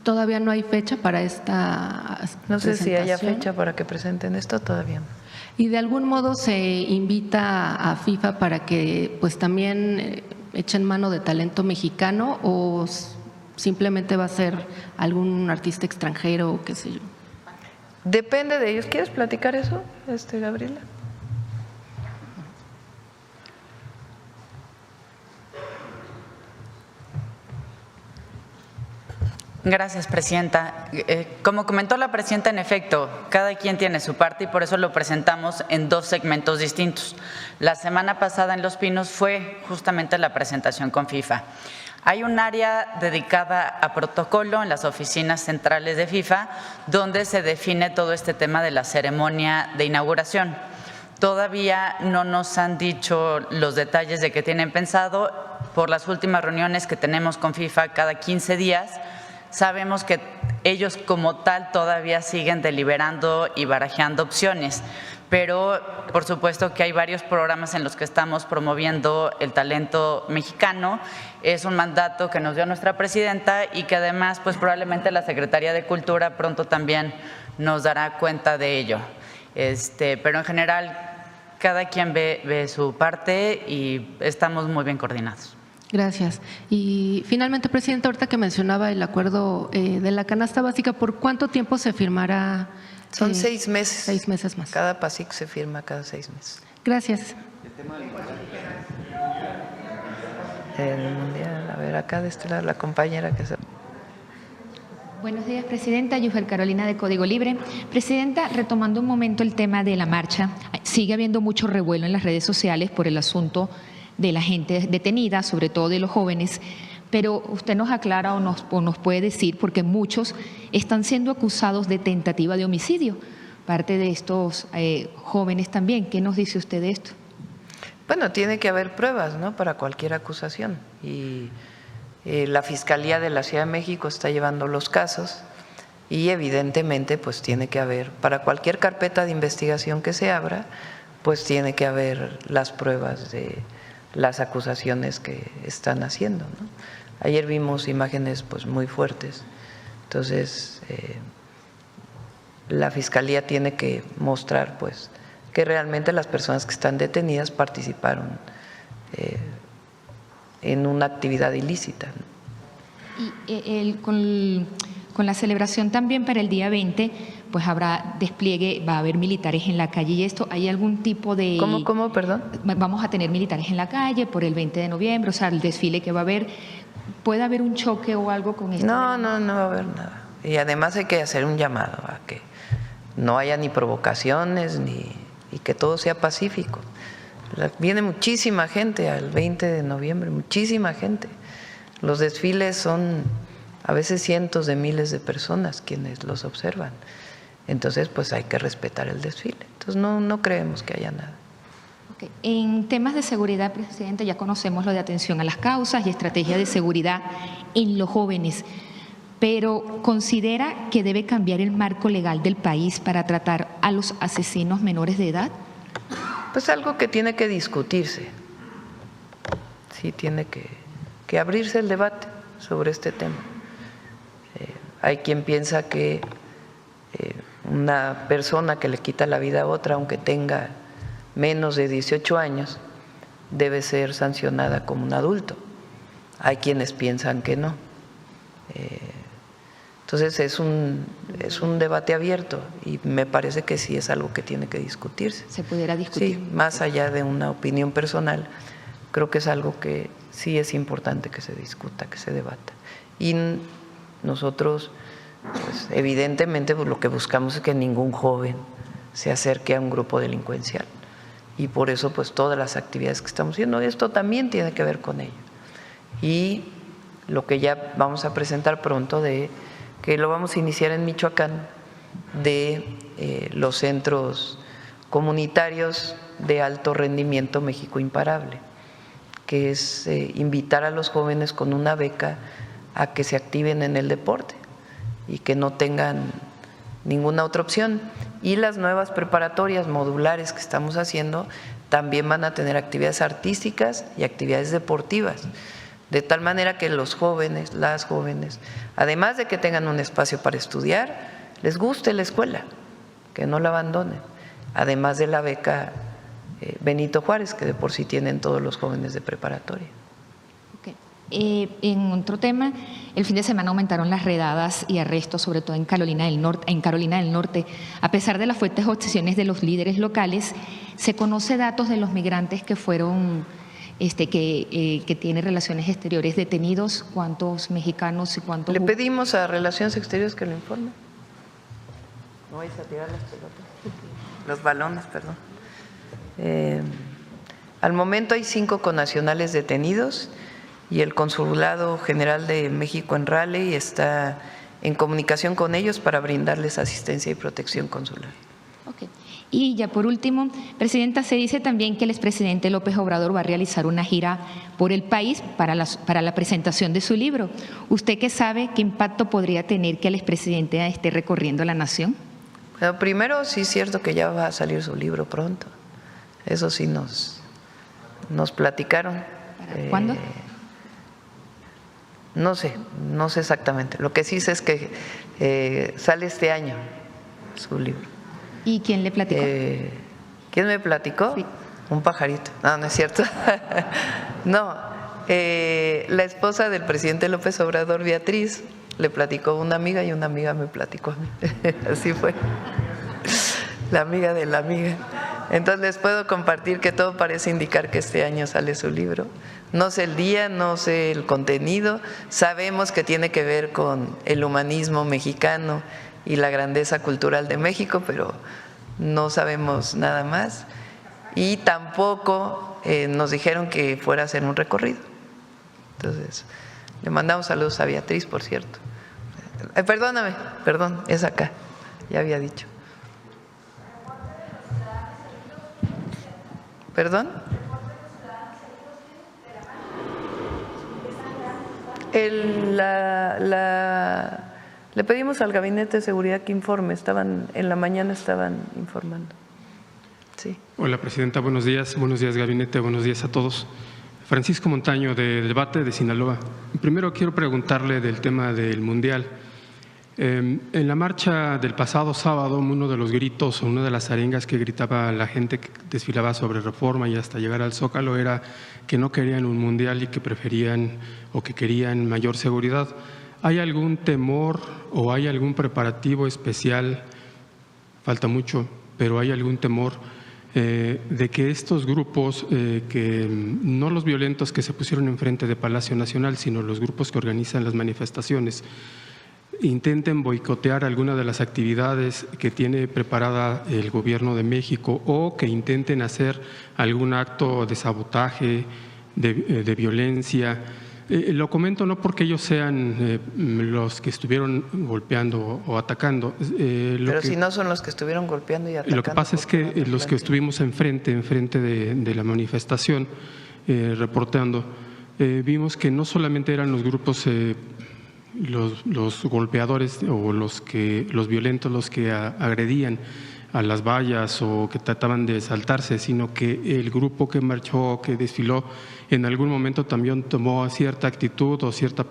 Speaker 6: ¿Todavía no hay fecha para esta
Speaker 1: No sé si haya
Speaker 6: presentación?
Speaker 1: fecha para que presenten esto, todavía no.
Speaker 6: ¿Y de algún modo se invita a FIFA para que pues también echen mano de talento mexicano o simplemente va a ser algún artista extranjero o qué sé yo?
Speaker 1: Depende de ellos. ¿Quieres platicar eso, Gabriela?
Speaker 7: Gracias, presidenta. Como comentó la presidenta, en efecto, cada quien tiene su parte y por eso lo presentamos en dos segmentos distintos. La semana pasada en Los Pinos fue justamente la presentación con FIFA. Hay un área dedicada a protocolo en las oficinas centrales de FIFA donde se define todo este tema de la ceremonia de inauguración. Todavía no nos han dicho los detalles de qué tienen pensado. Por las últimas reuniones que tenemos con FIFA cada 15 días, sabemos que ellos como tal todavía siguen deliberando y barajeando opciones, pero por supuesto que hay varios programas en los que estamos promoviendo el talento mexicano. Es un mandato que nos dio nuestra presidenta y que además pues probablemente la Secretaría de Cultura pronto también nos dará cuenta de ello. Pero en general cada quien ve su parte y estamos muy bien coordinados.
Speaker 6: Gracias. Y finalmente, presidenta, ahorita que mencionaba el acuerdo de la canasta básica, ¿por cuánto tiempo se firmará?
Speaker 1: Son 6 meses.
Speaker 6: 6 meses más.
Speaker 1: Cada PASIC se firma cada 6 meses.
Speaker 6: Gracias.
Speaker 1: El mundial, a ver, acá de este lado la compañera que se...
Speaker 8: Buenos días, presidenta. Yufel Carolina, de Código Libre. Presidenta, retomando un momento el tema de la marcha, sigue habiendo mucho revuelo en las redes sociales por el asunto de la gente detenida, sobre todo de los jóvenes, pero usted nos aclara o nos puede decir, porque muchos están siendo acusados de tentativa de homicidio, parte de estos jóvenes también. ¿Qué nos dice usted de esto?
Speaker 1: Bueno, tiene que haber pruebas, ¿no?, para cualquier acusación y la Fiscalía de la Ciudad de México está llevando los casos y evidentemente pues tiene que haber, para cualquier carpeta de investigación que se abra, pues tiene que haber las pruebas de las acusaciones que están haciendo, ¿no? Ayer vimos imágenes pues muy fuertes, entonces la Fiscalía tiene que mostrar pues que realmente las personas que están detenidas participaron en una actividad ilícita, ¿no?
Speaker 8: Y con la celebración también para el día 20, pues habrá despliegue, va a haber militares en la calle y esto, ¿hay algún tipo de…
Speaker 1: ¿Cómo, perdón?
Speaker 8: Vamos a tener militares en la calle por el 20 de noviembre, o sea, el desfile que va a haber, ¿puede haber un choque o algo con esto?
Speaker 1: No va a haber nada. Y además hay que hacer un llamado a que no haya ni provocaciones y que todo sea pacífico. Viene muchísima gente al 20 de noviembre, muchísima gente. Los desfiles son a veces cientos de miles de personas quienes los observan. Entonces, pues hay que respetar el desfile. Entonces, no creemos que haya nada.
Speaker 8: Okay. En temas de seguridad, presidente, ya conocemos lo de atención a las causas y estrategia de seguridad en los jóvenes, pero ¿considera que debe cambiar el marco legal del país para tratar a los asesinos menores de edad?
Speaker 1: Pues algo que tiene que discutirse. Sí, tiene que abrirse el debate sobre este tema. Hay quien piensa que una persona que le quita la vida a otra, aunque tenga menos de 18 años, debe ser sancionada como un adulto. Hay quienes piensan que no. Entonces es un debate abierto y me parece que sí es algo que tiene que discutirse.
Speaker 8: ¿Se pudiera discutir?
Speaker 1: Sí, más allá de una opinión personal, creo que es algo que sí es importante que se discuta, que se debata. Y nosotros, pues, evidentemente, pues, lo que buscamos es que ningún joven se acerque a un grupo delincuencial. Y por eso, pues, todas las actividades que estamos haciendo, esto también tiene que ver con ello. Y lo que ya vamos a presentar pronto, que lo vamos a iniciar en Michoacán, de los centros comunitarios de alto rendimiento México Imparable, que es invitar a los jóvenes con una beca a que se activen en el deporte y que no tengan ninguna otra opción. Y las nuevas preparatorias modulares que estamos haciendo también van a tener actividades artísticas y actividades deportivas, de tal manera que los jóvenes, las jóvenes, además de que tengan un espacio para estudiar, les guste la escuela, que no la abandonen, además de la beca Benito Juárez, que de por sí tienen todos los jóvenes de preparatoria.
Speaker 8: En otro tema, el fin de semana aumentaron las redadas y arrestos, sobre todo en Carolina del Norte. A pesar de las fuertes obsesiones de los líderes locales, ¿se conoce datos de los migrantes que fueron, que tienen relaciones exteriores detenidos? ¿Cuántos mexicanos y cuántos?
Speaker 1: Le pedimos a Relaciones Exteriores que lo informe. No vais a tirar las pelotas, los balones, perdón. Al momento hay 5 connacionales detenidos y el Consulado General de México en Raleigh está en comunicación con ellos para brindarles asistencia y protección consular.
Speaker 8: Okay. Y ya por último, Presidenta, se dice también que el expresidente López Obrador va a realizar una gira por el país para la presentación de su libro. ¿Usted qué sabe qué impacto podría tener que el expresidente esté recorriendo la nación?
Speaker 1: Bueno, primero, sí es cierto que ya va a salir su libro pronto. Eso sí nos platicaron.
Speaker 8: ¿Para cuándo?
Speaker 1: No sé exactamente. Lo que sí sé es que sale este año su libro.
Speaker 8: ¿Y quién le platicó?
Speaker 1: ¿Quién me platicó?
Speaker 8: Sí.
Speaker 1: Un pajarito. No es cierto. No, la esposa del presidente López Obrador, Beatriz, le platicó a una amiga y una amiga me platicó a mí. Así fue. La amiga de la amiga. Entonces les puedo compartir que todo parece indicar que este año sale su libro. No sé el día, no sé el contenido, sabemos que tiene que ver con el humanismo mexicano y la grandeza cultural de México, pero no sabemos nada más. Y tampoco nos dijeron que fuera a hacer un recorrido. Entonces, le mandamos saludos a Beatriz, por cierto. Perdón, es acá, ya había dicho. ¿Perdón? Le pedimos al Gabinete de Seguridad que informe, en la mañana estaban informando. Sí.
Speaker 9: Hola, Presidenta, buenos días Gabinete, buenos días a todos. Francisco Montaño, de Debate de Sinaloa. Primero quiero preguntarle del tema del Mundial. En la marcha del pasado sábado, uno de los gritos o una de las arengas que gritaba la gente que desfilaba sobre Reforma y hasta llegar al Zócalo era que no querían un mundial y que preferían o que querían mayor seguridad. ¿Hay algún temor o hay algún preparativo especial? Falta mucho, pero ¿hay algún temor de que estos grupos, que no los violentos que se pusieron enfrente de Palacio Nacional, sino los grupos que organizan las manifestaciones, intenten boicotear alguna de las actividades que tiene preparada el Gobierno de México o que intenten hacer algún acto de sabotaje, de violencia? Lo comento no porque ellos sean los que estuvieron golpeando o atacando.
Speaker 1: Pero si no son los que estuvieron golpeando y atacando.
Speaker 9: Lo que pasa es que los que estuvimos enfrente de la manifestación, reportando, vimos que no solamente eran los grupos los golpeadores o los violentos los que agredían a las vallas o que trataban de saltarse, sino que el grupo que marchó, que desfiló, en algún momento también tomó cierta actitud o cierta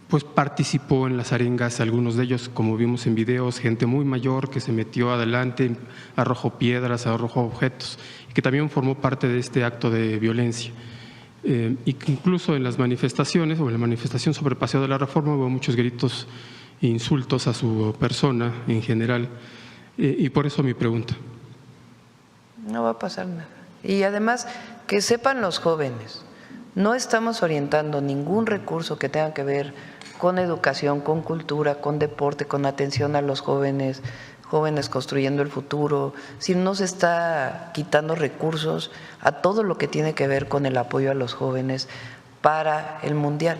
Speaker 9: pues participó en las arengas, algunos de ellos, como vimos en videos, gente muy mayor que se metió adelante, arrojó piedras, arrojó objetos, y que también formó parte de este acto de violencia. Y que incluso en las manifestaciones o en la manifestación sobre Paseo de la Reforma hubo muchos gritos e insultos a su persona en general, y por eso mi pregunta.
Speaker 1: No va a pasar nada. Y además, que sepan los jóvenes, no estamos orientando ningún recurso que tenga que ver con educación, con cultura, con deporte, con atención a los jóvenes construyendo el futuro, si no se está quitando recursos a todo lo que tiene que ver con el apoyo a los jóvenes para el Mundial.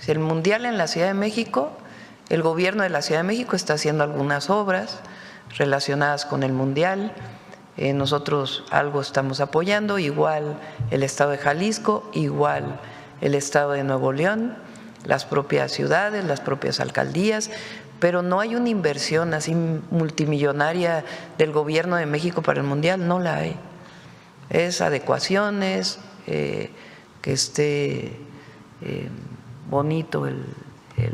Speaker 1: Si el Mundial en la Ciudad de México, el gobierno de la Ciudad de México está haciendo algunas obras relacionadas con el Mundial, nosotros algo estamos apoyando, igual el Estado de Jalisco, igual el Estado de Nuevo León, las propias ciudades, las propias alcaldías, pero no hay una inversión así multimillonaria del gobierno de México para el Mundial, no la hay. Es adecuaciones, que esté bonito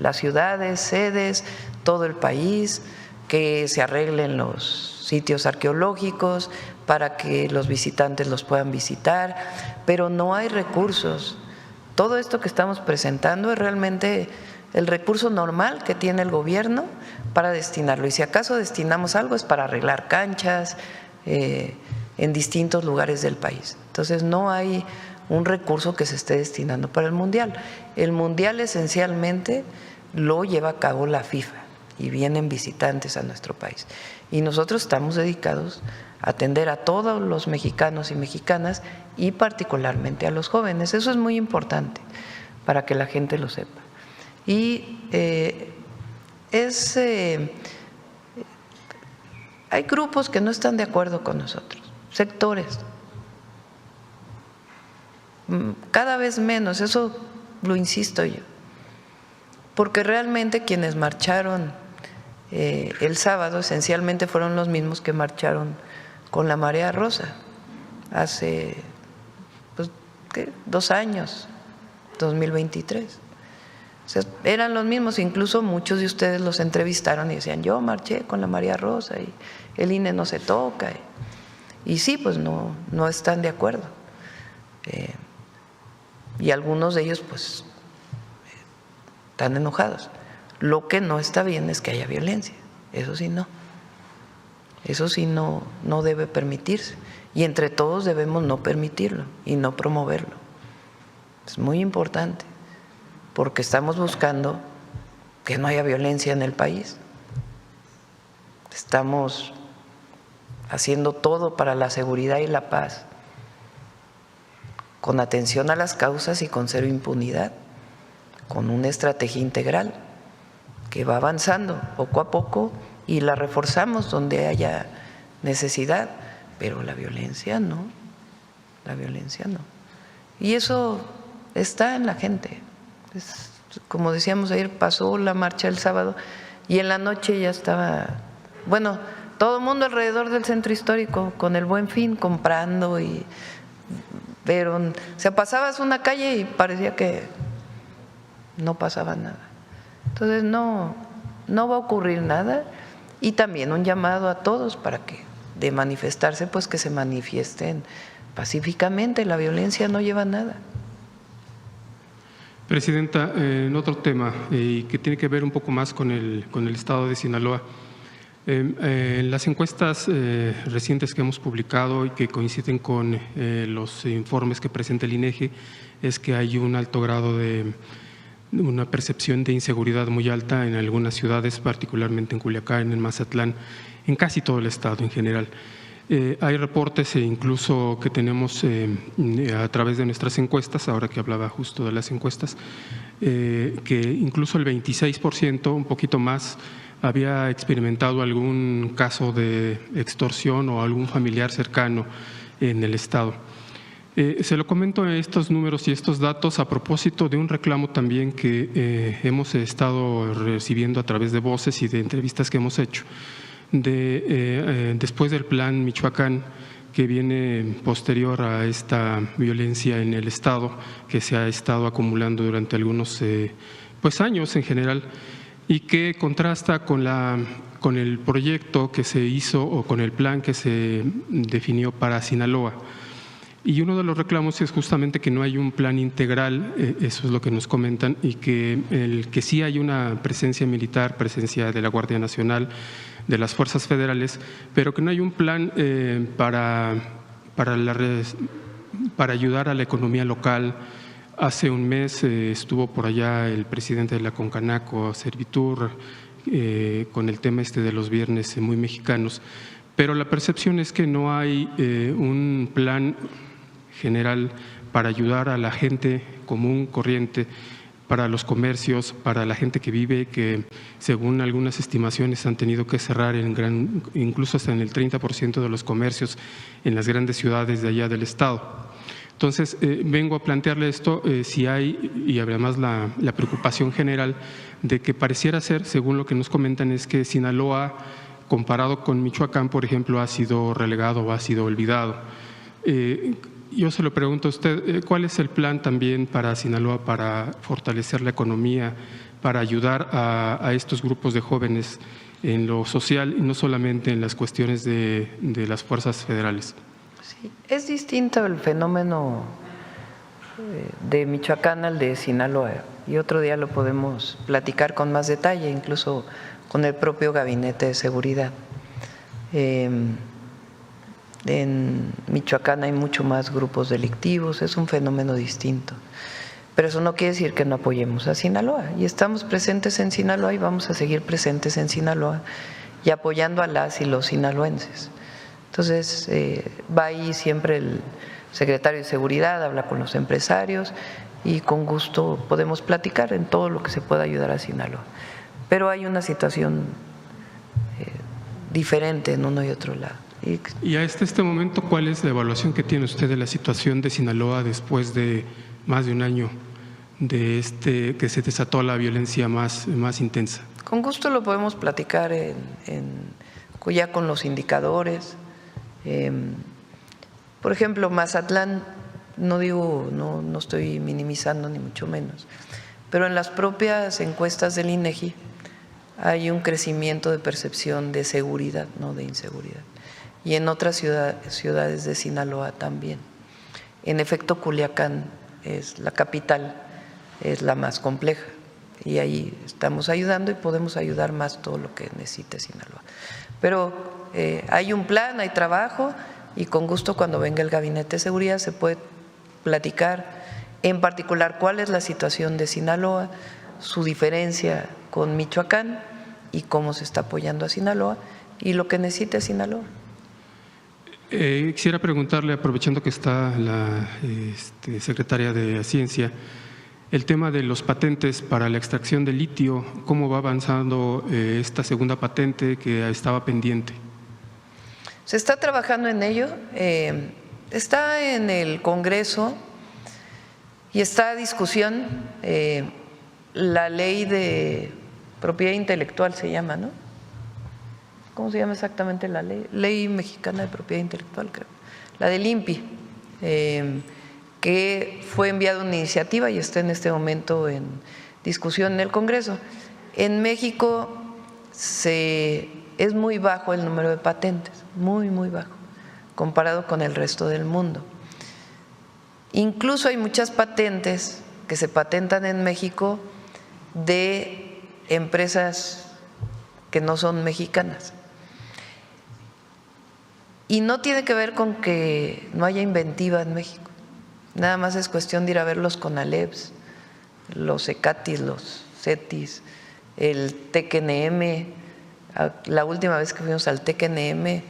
Speaker 1: las ciudades, sedes, todo el país, que se arreglen los sitios arqueológicos para que los visitantes los puedan visitar, pero no hay recursos. Todo esto que estamos presentando es realmente el recurso normal que tiene el gobierno para destinarlo, y si acaso destinamos algo es para arreglar canchas en distintos lugares del país. Entonces no hay un recurso que se esté destinando para el Mundial. El Mundial esencialmente lo lleva a cabo la FIFA y vienen visitantes a nuestro país. Y nosotros estamos dedicados a atender a todos los mexicanos y mexicanas y particularmente a los jóvenes. Eso es muy importante para que la gente lo sepa. Y hay grupos que no están de acuerdo con nosotros, sectores. Cada vez menos, eso lo insisto yo, porque realmente quienes marcharon el sábado esencialmente fueron los mismos que marcharon con la Marea Rosa hace 2 años, 2023. O sea, eran los mismos, incluso muchos de ustedes los entrevistaron y decían, yo marché con la Marea Rosa y el INE no se toca. Y sí, pues no están de acuerdo. Y algunos de ellos pues están enojados. Lo que no está bien es que haya violencia, eso sí no. Eso sí no debe permitirse. Y entre todos debemos no permitirlo y no promoverlo. Es muy importante, porque estamos buscando que no haya violencia en el país. Estamos haciendo todo para la seguridad y la paz, con atención a las causas y con cero impunidad, con una estrategia integral que va avanzando poco a poco y la reforzamos donde haya necesidad, pero la violencia no, la violencia no. Y eso está en la gente. Como decíamos ayer, pasó la marcha el sábado y en la noche ya estaba, bueno, todo el mundo alrededor del centro histórico con el Buen Fin comprando, pero o sea, pasabas una calle y parecía que no pasaba nada. Entonces no va a ocurrir nada, y también un llamado a todos para que de manifestarse, pues que se manifiesten pacíficamente. La violencia no lleva a nada.
Speaker 9: Presidenta, en otro tema que tiene que ver un poco más con el estado de Sinaloa. En las encuestas recientes que hemos publicado y que coinciden con los informes que presenta el INEGI, es que hay un alto grado de una percepción de inseguridad muy alta en algunas ciudades, particularmente en Culiacán, en Mazatlán, en casi todo el estado en general. Hay reportes incluso que tenemos a través de nuestras encuestas, ahora que hablaba justo de las encuestas, que incluso el 26%, un poquito más, había experimentado algún caso de extorsión o algún familiar cercano en el estado. Se lo comento estos números y estos datos a propósito de un reclamo también que hemos estado recibiendo a través de voces y de entrevistas que hemos hecho. Después del plan Michoacán, que viene posterior a esta violencia en el estado, que se ha estado acumulando durante algunos años en general, y que contrasta con el proyecto que se hizo o con el plan que se definió para Sinaloa. Y uno de los reclamos es justamente que no hay un plan integral, eso es lo que nos comentan, y que sí hay una presencia militar, presencia de la Guardia Nacional, de las fuerzas federales, pero que no hay un plan para ayudar a la economía local. Hace un mes estuvo por allá el presidente de la Concanaco, Servitur, con el tema de los viernes muy mexicanos, pero la percepción es que no hay un plan general para ayudar a la gente común, corriente, para los comercios, para la gente que vive, que según algunas estimaciones han tenido que cerrar incluso hasta en el 30% de los comercios en las grandes ciudades de allá del estado. Entonces, vengo a plantearle esto, si hay, y además la preocupación general de que pareciera ser, según lo que nos comentan, es que Sinaloa, comparado con Michoacán, por ejemplo, ha sido relegado o ha sido olvidado. yo se lo pregunto a usted, ¿cuál es el plan también para Sinaloa para fortalecer la economía, para ayudar a estos grupos de jóvenes en lo social y no solamente en las cuestiones de las fuerzas federales?
Speaker 1: Sí, es distinto el fenómeno de Michoacán al de Sinaloa, y otro día lo podemos platicar con más detalle, incluso con el propio Gabinete de Seguridad. En Michoacán hay mucho más grupos delictivos, es un fenómeno distinto, pero eso no quiere decir que no apoyemos a Sinaloa, y estamos presentes en Sinaloa y vamos a seguir presentes en Sinaloa y apoyando a las y los sinaloenses. Entonces, va ahí siempre el secretario de Seguridad, habla con los empresarios y con gusto podemos platicar en todo lo que se pueda ayudar a Sinaloa. Pero hay una situación diferente en uno y otro lado.
Speaker 9: Y a este momento, ¿cuál es la evaluación que tiene usted de la situación de Sinaloa después de más de un año de que se desató la violencia más intensa?
Speaker 1: Con gusto lo podemos platicar ya con los indicadores. Por ejemplo, Mazatlán, no estoy minimizando ni mucho menos, pero en las propias encuestas del INEGI hay un crecimiento de percepción de seguridad, no de inseguridad. Y en otras ciudades de Sinaloa también. En efecto, Culiacán es la capital, es la más compleja, y ahí estamos ayudando y podemos ayudar más todo lo que necesite Sinaloa. Pero hay un plan, hay trabajo, y con gusto cuando venga el Gabinete de Seguridad se puede platicar en particular cuál es la situación de Sinaloa, su diferencia con Michoacán y cómo se está apoyando a Sinaloa y lo que necesita Sinaloa.
Speaker 9: Quisiera preguntarle, aprovechando que está la secretaria de Ciencia, el tema de los patentes para la extracción de litio, ¿cómo va avanzando esta segunda patente que estaba pendiente?
Speaker 1: Se está trabajando en ello, está en el Congreso y está a discusión la ley de propiedad intelectual, se llama, ¿no? ¿Cómo se llama exactamente la ley? Ley Mexicana de Propiedad Intelectual, creo. La del INPI, que fue enviada una iniciativa y está en este momento en discusión en el Congreso. En México es muy bajo el número de patentes, muy bajo, comparado con el resto del mundo. Incluso hay muchas patentes que se patentan en México de empresas que no son mexicanas. Y no tiene que ver con que no haya inventiva en México, nada más es cuestión de ir a ver los CONALEPs, los ECATIS, los CETIS, el TECNM. La última vez que fuimos al TECNM,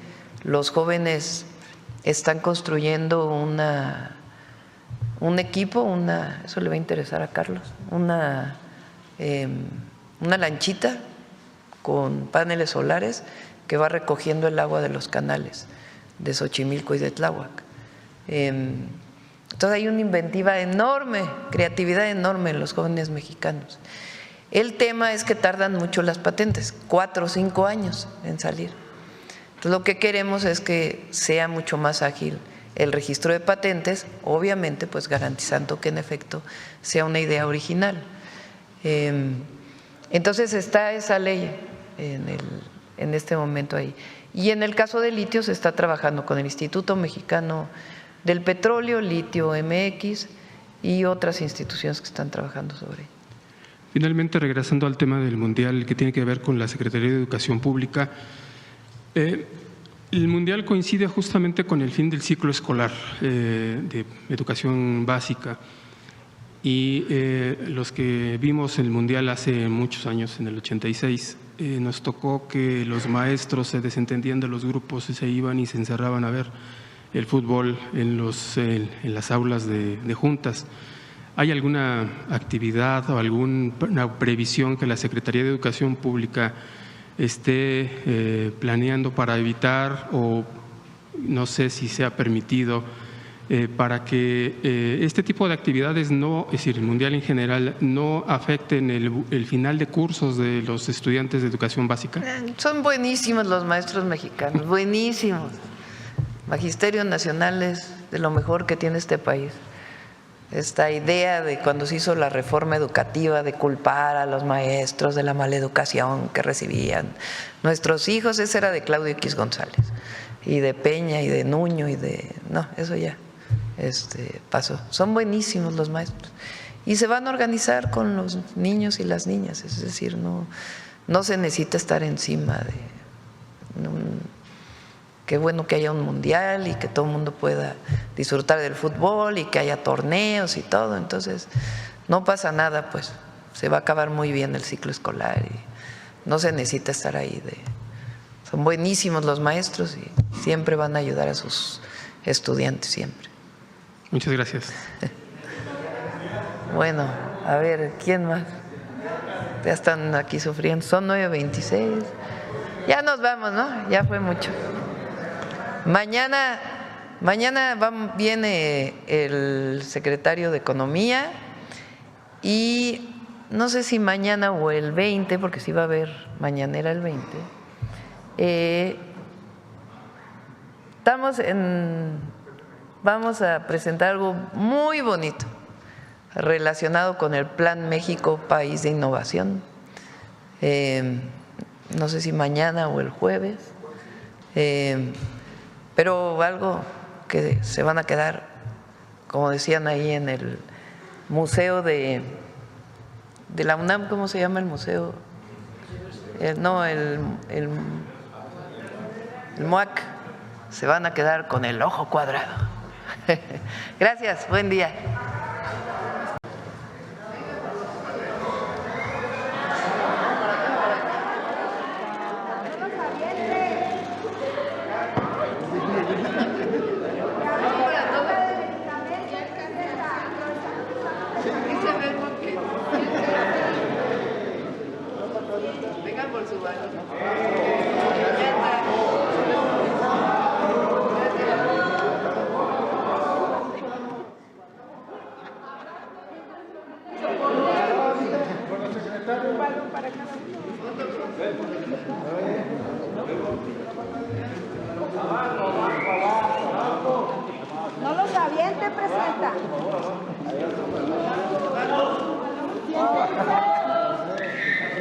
Speaker 1: los jóvenes están construyendo un equipo, eso le va a interesar a Carlos, una lanchita con paneles solares que va recogiendo el agua de los canales de Xochimilco y de Tláhuac. Entonces hay una inventiva enorme, creatividad enorme en los jóvenes mexicanos. El tema es que tardan mucho las patentes, 4 o 5 años en salir. Entonces lo que queremos es que sea mucho más ágil el registro de patentes, obviamente pues garantizando que en efecto sea una idea original. Entonces está esa ley en este momento ahí. Y en el caso de litio se está trabajando con el Instituto Mexicano del Petróleo, Litio MX y otras instituciones que están trabajando sobre ello.
Speaker 9: Finalmente, regresando al tema del Mundial que tiene que ver con la Secretaría de Educación Pública, el Mundial coincide justamente con el fin del ciclo escolar de educación básica y los que vimos el Mundial hace muchos años, en el 86, nos tocó que los maestros se desentendían de los grupos y se iban y se encerraban a ver el fútbol en las aulas de juntas. ¿Hay alguna actividad o alguna previsión que la Secretaría de Educación Pública esté planeando para evitar, o no sé si sea permitido, para que este tipo de actividades, es decir, el Mundial en general, no afecten el final de cursos de los estudiantes de educación básica?
Speaker 1: Son buenísimos los maestros mexicanos, buenísimos. Magisterio Nacional es de lo mejor que tiene este país. Esta idea de cuando se hizo la reforma educativa de culpar a los maestros de la mala educación que recibían nuestros hijos, esa era de Claudio X González, y de Peña, y de Nuño, y de… No, eso ya pasó. Son buenísimos los maestros. Y se van a organizar con los niños y las niñas, es decir, no se necesita estar encima de… Qué bueno que haya un mundial y que todo el mundo pueda disfrutar del fútbol y que haya torneos y todo. Entonces, no pasa nada, pues se va a acabar muy bien el ciclo escolar y no se necesita estar ahí. Son buenísimos los maestros y siempre van a ayudar a sus estudiantes, siempre.
Speaker 9: Muchas gracias.
Speaker 1: Bueno, a ver, ¿quién más? Ya están aquí sufriendo. Son 9:26. Ya nos vamos, ¿no? Ya fue mucho. Mañana viene el secretario de Economía y no sé si mañana o el 20, porque sí va a haber mañanera el 20. Vamos a presentar algo muy bonito relacionado con el Plan México País de Innovación. No sé si mañana o el jueves. Pero algo que se van a quedar, como decían ahí en el museo de la UNAM, ¿cómo se llama el museo? El MUAC, se van a quedar con el ojo cuadrado. Gracias, buen día.
Speaker 10: No los aviente, presidenta.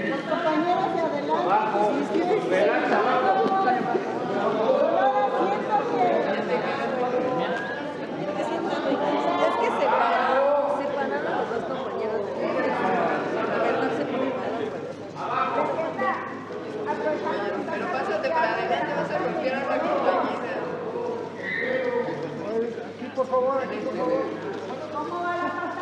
Speaker 10: Los compañeros de adelante. Es que separaron a los dos compañeros de pero pásate para adelante, vas a romper a la compañera. Aquí, por favor, aquí, por favor. ¿Cómo va la pasada?